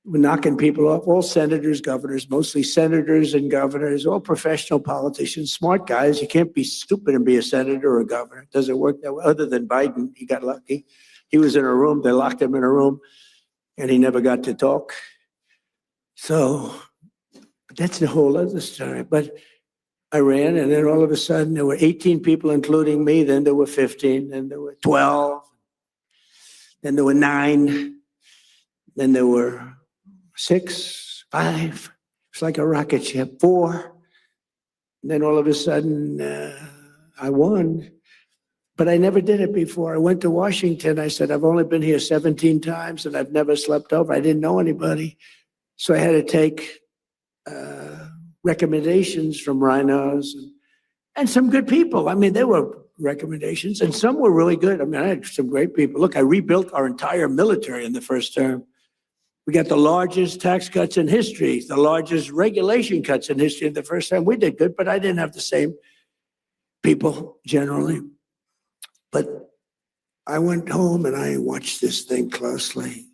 we're knocking people off, all senators, governors, mostly senators and governors, all professional politicians, smart guys. You can't be stupid and be a senator or a governor. It doesn't work that way. Other than Biden, he got lucky. He was in a room. They locked him in a room, and he never got to talk. So that's a whole other story. But I ran, and then all of a sudden, there were 18 people, including me. Then there were 15. Then there were 12. Then there were 9. Then there were 6, 5. It's like a rocket ship. 4. And then all of a sudden, I won. But I never did it before. I went to Washington. I said, I've only been here 17 times, and I've never slept over. I didn't know anybody. So I had to take recommendations from rhinos and some good people. I mean, there were recommendations, and some were really good. I mean, I had some great people. Look, I rebuilt our entire military in the first term. We got the largest tax cuts in history, the largest regulation cuts in history in the first time. We did good, but I didn't have the same people generally. But I went home and I watched this thing closely.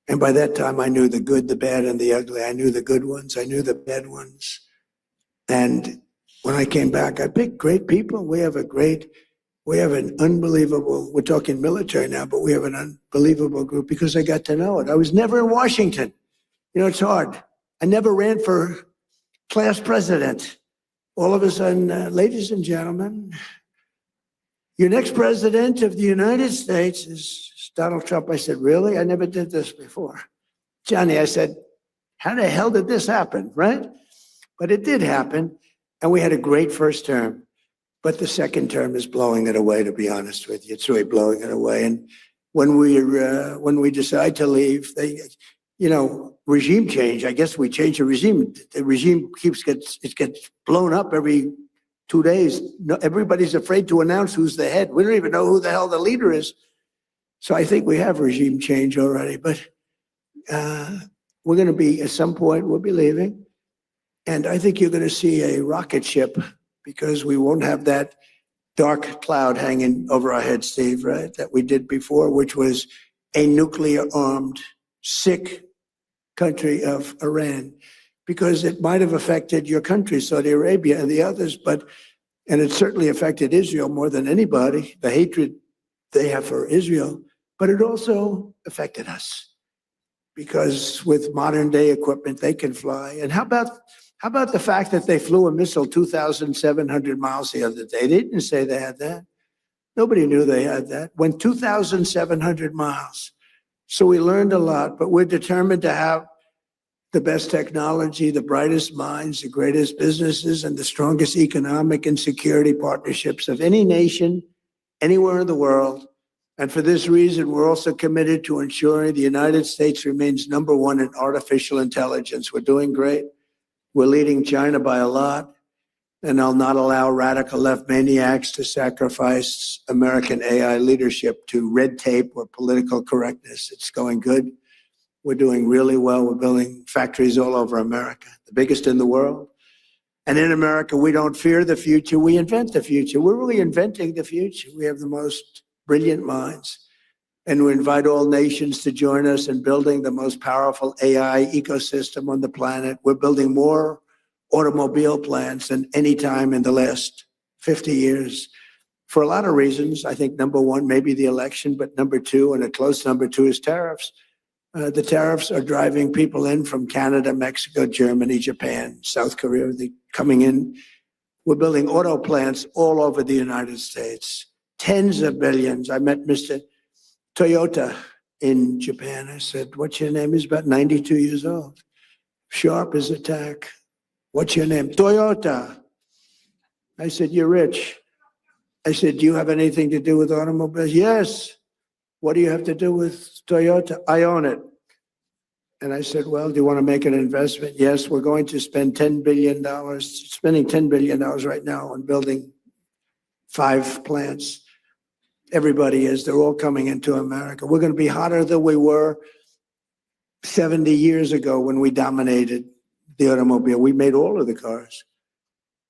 And by that time, I knew the good, the bad, and the ugly. I knew the good ones. I knew the bad ones. And when I came back, I picked great people. We have an unbelievable, we're talking military now, but we have an unbelievable group because I got to know it. I was never in Washington. You know, it's hard. I never ran for class president. All of a sudden, ladies and gentlemen, your next president of the United States is Donald Trump. I said, really? I never did this before. Johnny, I said, how the hell did this happen, right? But it did happen, and we had a great first term. But the second term is blowing it away, to be honest with you. It's really blowing it away. And when we decide to leave, regime change, I guess we change the regime. The regime gets blown up every 2 days. No, everybody's afraid to announce who's the head. We don't even know who the hell the leader is. So I think we have regime change already. But we're going to be, at some point, we'll be leaving. And I think you're going to see a rocket ship because we won't have that dark cloud hanging over our head, Steve, right? That we did before, which was a nuclear-armed, sick country of Iran, because it might have affected your country, Saudi Arabia and the others, and it certainly affected Israel more than anybody, the hatred they have for Israel, but it also affected us because with modern day equipment, they can fly. And how about the fact that they flew a missile 2,700 miles the other day? They didn't say they had that. Nobody knew they had that. Went 2,700 miles. So we learned a lot, but we're determined to have the best technology, the brightest minds, the greatest businesses, and the strongest economic and security partnerships of any nation, anywhere in the world. And for this reason, we're also committed to ensuring the United States remains #1 in artificial intelligence. We're doing great. We're leading China by a lot. And I'll not allow radical left maniacs to sacrifice American AI leadership to red tape or political correctness. It's going good. We're doing really well. We're building factories all over America, the biggest in the world. And in America, we don't fear the future. We invent the future. We're really inventing the future. We have the most brilliant minds. And we invite all nations to join us in building the most powerful AI ecosystem on the planet. We're building more automobile plants than any time in the last 50 years. For a lot of reasons. I think #1, maybe the election, but #2, and a close #2 is tariffs. The tariffs are driving people in from Canada, Mexico, Germany, Japan, South Korea. They're coming in. We're building auto plants all over the United States. Tens of billions. I met Mr. Toyota in Japan. I said, "What's your name?" He's about 92 years old. Sharp as a tack. "What's your name?" "Toyota." I said, "You're rich." I said, "Do you have anything to do with automobiles?" "Yes." "What do you have to do with Toyota?" "I own it." And I said, "Well, do you want to make an investment?" "Yes, we're going to spend $10 billion, spending $10 billion right now on building 5 plants. Everybody is. They're all coming into America. We're going to be hotter than we were 70 years ago when we dominated the automobile. We made all of the cars.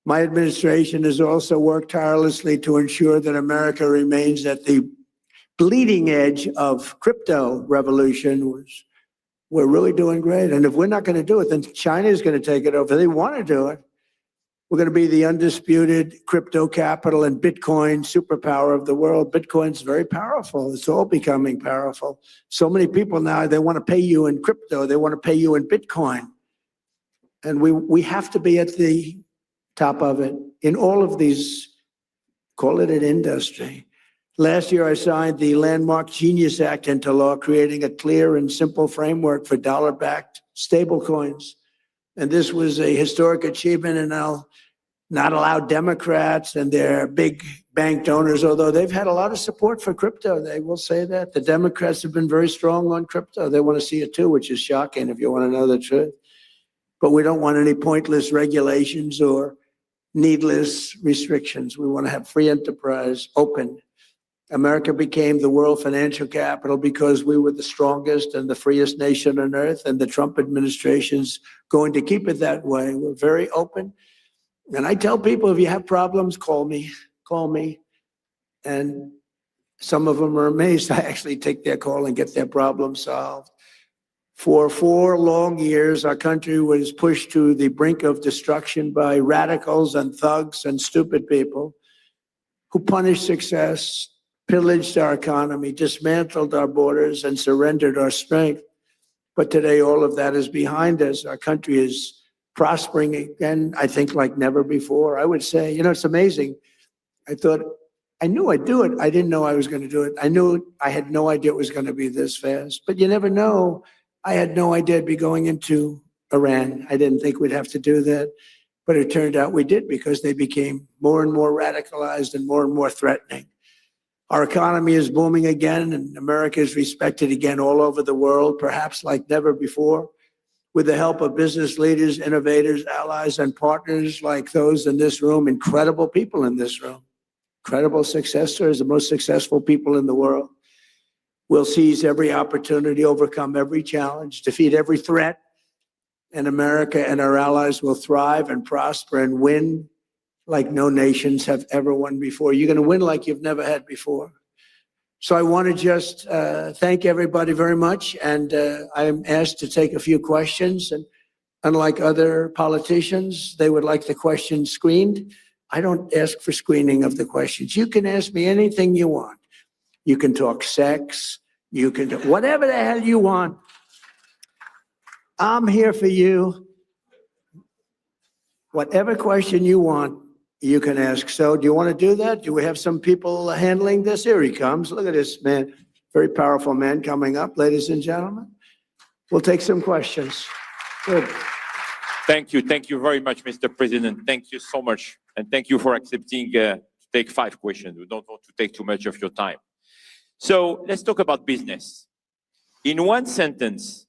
My administration has also worked tirelessly to ensure that America remains at the bleeding edge of crypto revolution. We're really doing great. And if we're not going to do it, then China is going to take it over. They want to do it. We're going to be the undisputed crypto capital and Bitcoin superpower of the world. Bitcoin's very powerful. It's all becoming powerful. So many people now, they want to pay you in crypto. They want to pay you in Bitcoin. And we have to be at the top of it in all of these, call it an industry. Last year, I signed the landmark Genius Act into law, creating a clear and simple framework for dollar-backed stablecoins. And this was a historic achievement, and I'll not allow Democrats and their big bank donors, although they've had a lot of support for crypto. They will say that. The Democrats have been very strong on crypto. They want to see it too, which is shocking if you want to know the truth. But we don't want any pointless regulations or needless restrictions. We want to have free enterprise, open. America became the world financial capital because we were the strongest and the freest nation on earth, and the Trump administration's going to keep it that way. We're very open. And I tell people, if you have problems, call me. And some of them are amazed. I actually take their call and get their problem solved. For 4 long years, our country was pushed to the brink of destruction by radicals and thugs and stupid people who punished success, pillaged our economy, dismantled our borders, and surrendered our strength. But today, all of that is behind us. Our country is prospering again, I think, like never before. I would say, it's amazing. I knew I'd do it. I didn't know I was going to do it. I had no idea it was going to be this fast. But you never know. I had no idea I'd be going into Iran. I didn't think we'd have to do that. But it turned out we did, because they became more and more radicalized and more threatening. Our economy is booming again, and America is respected again all over the world, perhaps like never before. With the help of business leaders, innovators, allies, and partners like those in this room, incredible people in this room, incredible success stories, the most successful people in the world. We'll seize every opportunity, overcome every challenge, defeat every threat, and America and our allies will thrive and prosper and win like no nations have ever won before. You're going to win like you've never had before. So I want to just thank everybody very much, and I am asked to take a few questions. And unlike other politicians, they would like the questions screened. I don't ask for screening of the questions. You can ask me anything you want. You can talk sex. You can do whatever the hell you want. I'm here for you. Whatever question you want, you can ask. So do you want to do that? Do we have some people handling this? Here he comes. Look at this man. Very powerful man coming up, ladies and gentlemen. We'll take some questions. Good. Thank you. Thank you very much, Mr. President. Thank you so much. And thank you for accepting to take 5 questions. We don't want to take too much of your time. So let's talk about business. In one sentence,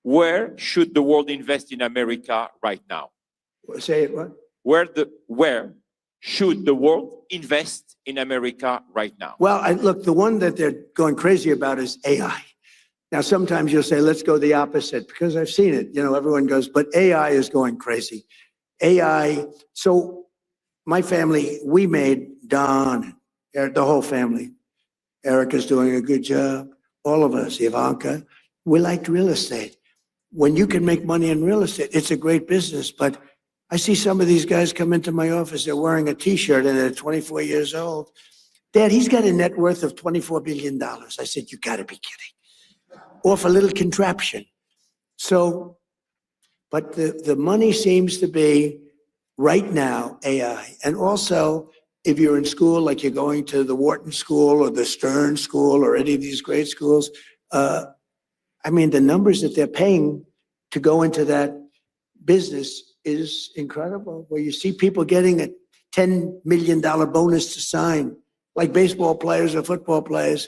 where should the world invest in America right now? Say it, what? Where should the world invest in America right now? Well, look, the one that they're going crazy about is AI. Now, sometimes you'll say, let's go the opposite, because I've seen it. You know, everyone goes, but AI is going crazy. AI. So my family, we made Don, the whole family. Erica's doing a good job. All of us, Ivanka, we liked real estate. When you can make money in real estate, it's a great business. But I see some of these guys come into my office, they're wearing a T-shirt and they're 24 years old. Dad, he's got a net worth of $24 billion. I said, you gotta be kidding. Off a little contraption. So, but the money seems to be right now AI. And also, if you're in school, like you're going to the Wharton School or the Stern School or any of these great schools, I mean, the numbers that they're paying to go into that business is incredible. Where you see people getting a $10 million bonus to sign, like baseball players or football players.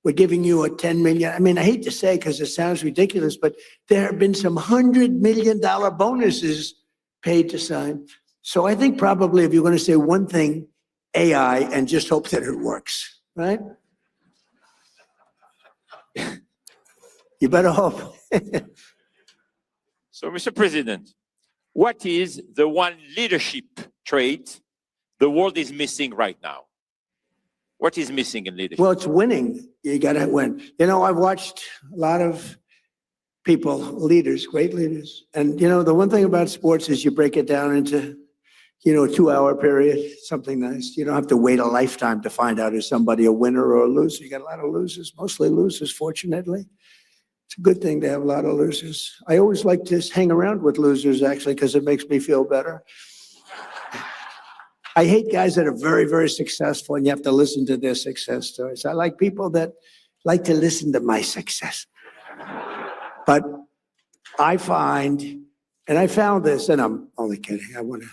We're giving you a $10 million. I mean, I hate to say because it sounds ridiculous, but there have been some $100 million bonuses paid to sign. So I think probably if you're going to say one thing, AI, and just hope that it works, right? You better hope. So, Mr. President, what is the one leadership trait the world is missing right now? What is missing in leadership? Well, it's winning. You got to win. You know, I've watched a lot of people, leaders, great leaders. And, you know, the one thing about sports is you break it down into, you know, a 2-hour period, something nice. You don't have to wait a lifetime to find out is somebody a winner or a loser. You got a lot of losers, mostly losers, fortunately. It's a good thing to have a lot of losers. I always like to hang around with losers, actually, because it makes me feel better. I hate guys that are very, very successful and you have to listen to their success stories. I like people that like to listen to my success. But I find, and I found this, and I'm only kidding, I want to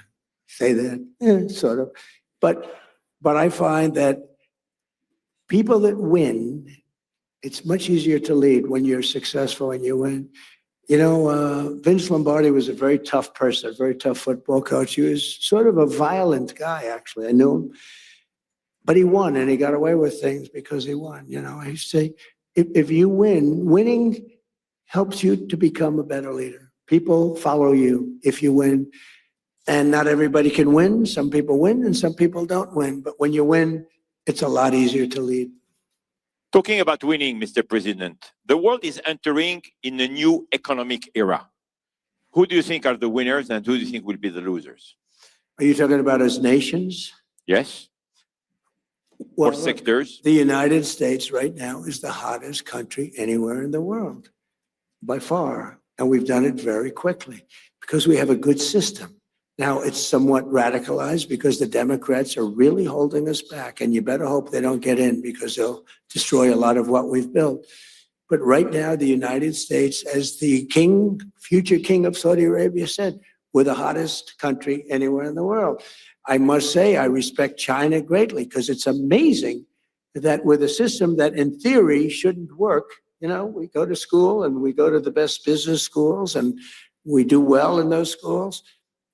say that, sort of. But I find that people that win, it's much easier to lead when you're successful and you win. You know, Vince Lombardi was a very tough person, a very tough football coach. He was sort of a violent guy, actually. I knew him. But he won, and he got away with things because he won. You know, I say, if you win, winning helps you to become a better leader. People follow you if you win. And not everybody can win. Some people win and some people don't win. But when you win, it's a lot easier to lead. Talking about winning, Mr. President, the world is entering in a new economic era. Who do you think are the winners and who do you think will be the losers? Are you talking about as nations? Yes. Well, or sectors? The United States right now is the hottest country anywhere in the world, by far. And we've done it very quickly because we have a good system. Now, it's somewhat radicalized because the Democrats are really holding us back. And you better hope they don't get in because they'll destroy a lot of what we've built. But right now, the United States, as the king, future king of Saudi Arabia said, we're the hottest country anywhere in the world. I must say, I respect China greatly because it's amazing that with a system that in theory shouldn't work, you know, we go to school and we go to the best business schools and we do well in those schools.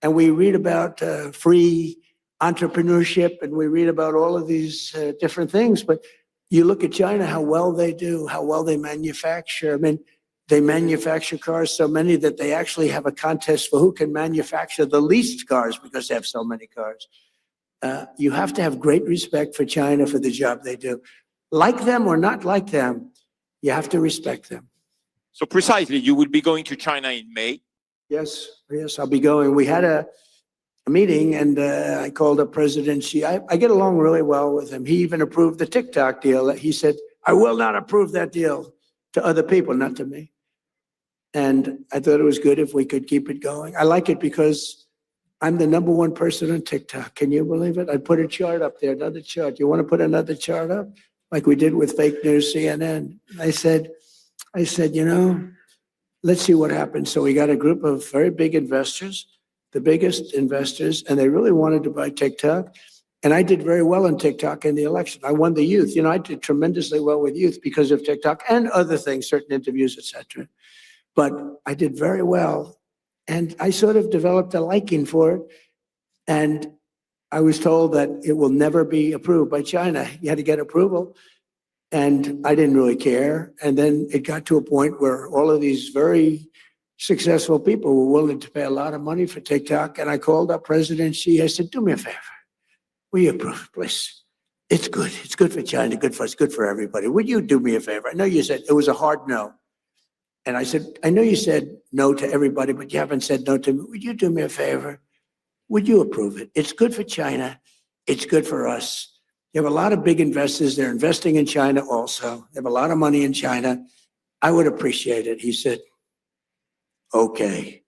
And we read about free entrepreneurship and we read about all of these different things. But you look at China, how well they do, how well they manufacture. I mean, they manufacture cars so many that they actually have a contest for who can manufacture the least cars because they have so many cars. You have to have great respect for China for the job they do. Like them or not like them, you have to respect them. So precisely, you will be going to China in May. Yes, I'll be going. We had a meeting and I called up President Xi. I get along really well with him. He even approved the TikTok deal. He said, I will not approve that deal to other people, not to me. And I thought it was good if we could keep it going. I like it because I'm the #1 person on TikTok. Can you believe it? I put a chart up there, another chart. You want to put another chart up? Like we did with fake news CNN. I said, you know, let's see what happens. So we got a group of very big investors, the biggest investors, and they really wanted to buy TikTok. And I did very well on TikTok in the election. I won the youth. I did tremendously well with youth because of TikTok and other things, certain interviews, etc. But I did very well. And I sort of developed a liking for it. And I was told that it will never be approved by China. You had to get approval. And I didn't really care. And then it got to a point where all of these very successful people were willing to pay a lot of money for TikTok. And I called up President Xi. I said, do me a favor. Will you approve, please? It's good. It's good for China, good for us, good for everybody. Would you do me a favor? I know you said it was a hard no. And I said, I know you said no to everybody, but you haven't said no to me. Would you do me a favor? Would you approve it? It's good for China. It's good for us. You have a lot of big investors. They're investing in China also. They have a lot of money in China. I would appreciate it. He said, okay,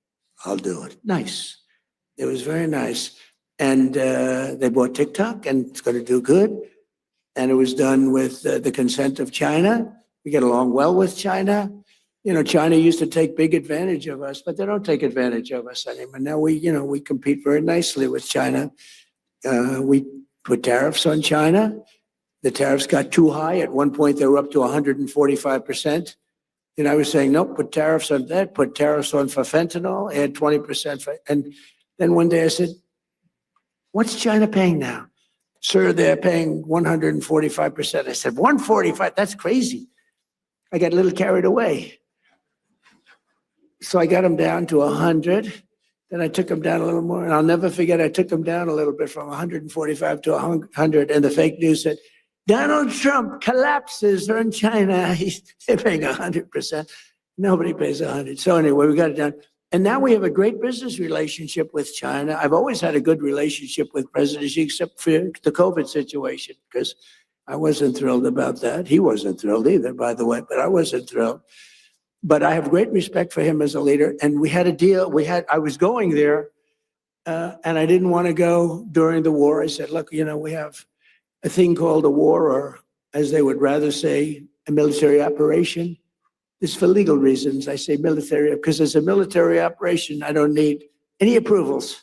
I'll do it. Nice. It was very nice. And they bought TikTok, and it's going to do good. And it was done with the consent of China. We get along well with China. China used to take big advantage of us, but they don't take advantage of us anymore. Now we compete very nicely with China. We put tariffs on China. The tariffs got too high. At one point, they were up to 145%. And I was saying, nope, put tariffs on that, put tariffs on for fentanyl, add 20%. And then one day I said, what's China paying now? Sir, they're paying 145%. I said, 145? That's crazy. I got a little carried away. So I got them down to 100. Then I took them down a little more. And I'll never forget, I took them down a little bit from 145 to 100. And the fake news said, Donald Trump collapses on China. They're paying 100%. Nobody pays 100. So anyway, we got it down. And now we have a great business relationship with China. I've always had a good relationship with President Xi, except for the COVID situation, because I wasn't thrilled about that. He wasn't thrilled either, by the way, but I wasn't thrilled. But I have great respect for him as a leader. And we had a deal. I was going there, and I didn't want to go during the war. I said, look, we have a thing called a war, or as they would rather say, a military operation. It's for legal reasons. I say military because as a military operation, I don't need any approvals.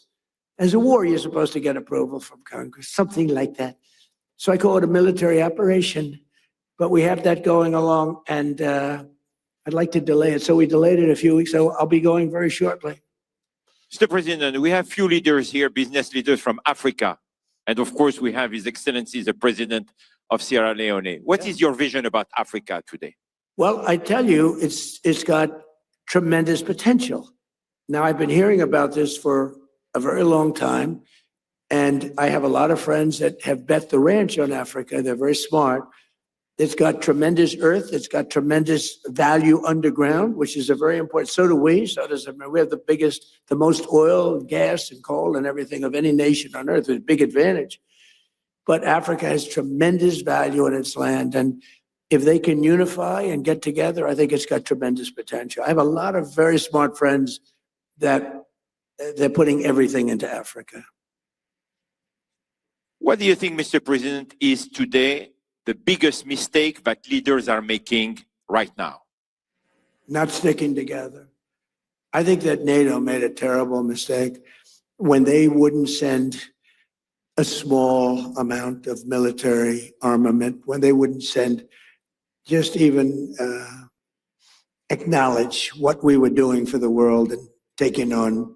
As a war, you're supposed to get approval from Congress, something like that. So I call it a military operation, but we have that going along, and I'd like to delay it. So we delayed it a few weeks. So I'll be going very shortly. Mr. President, we have few leaders here, business leaders from Africa. And of course, we have His Excellency, the President of Sierra Leone. What is your vision about Africa today? Well, I tell you, it's got tremendous potential. Now, I've been hearing about this for a very long time, and I have a lot of friends that have bet the ranch on Africa. They're very smart. It's got tremendous earth. It's got tremendous value underground, which is a very important. So do we. So does we have the most oil, gas, and coal and everything of any nation on earth. It's a big advantage. But Africa has tremendous value in its land, and if they can unify and get together, I think it's got tremendous potential. I have a lot of very smart friends that they're putting everything into Africa. What do you think, Mr. President, is today the biggest mistake that leaders are making right now? Not sticking together. I think that NATO made a terrible mistake when they wouldn't send a small amount of military armament, when they wouldn't send just even acknowledge what we were doing for the world and taking on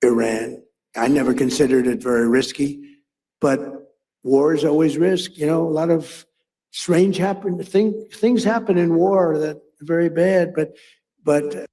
Iran. I never considered it very risky, but war is always risk. A lot of strange things happen in war that are very bad, but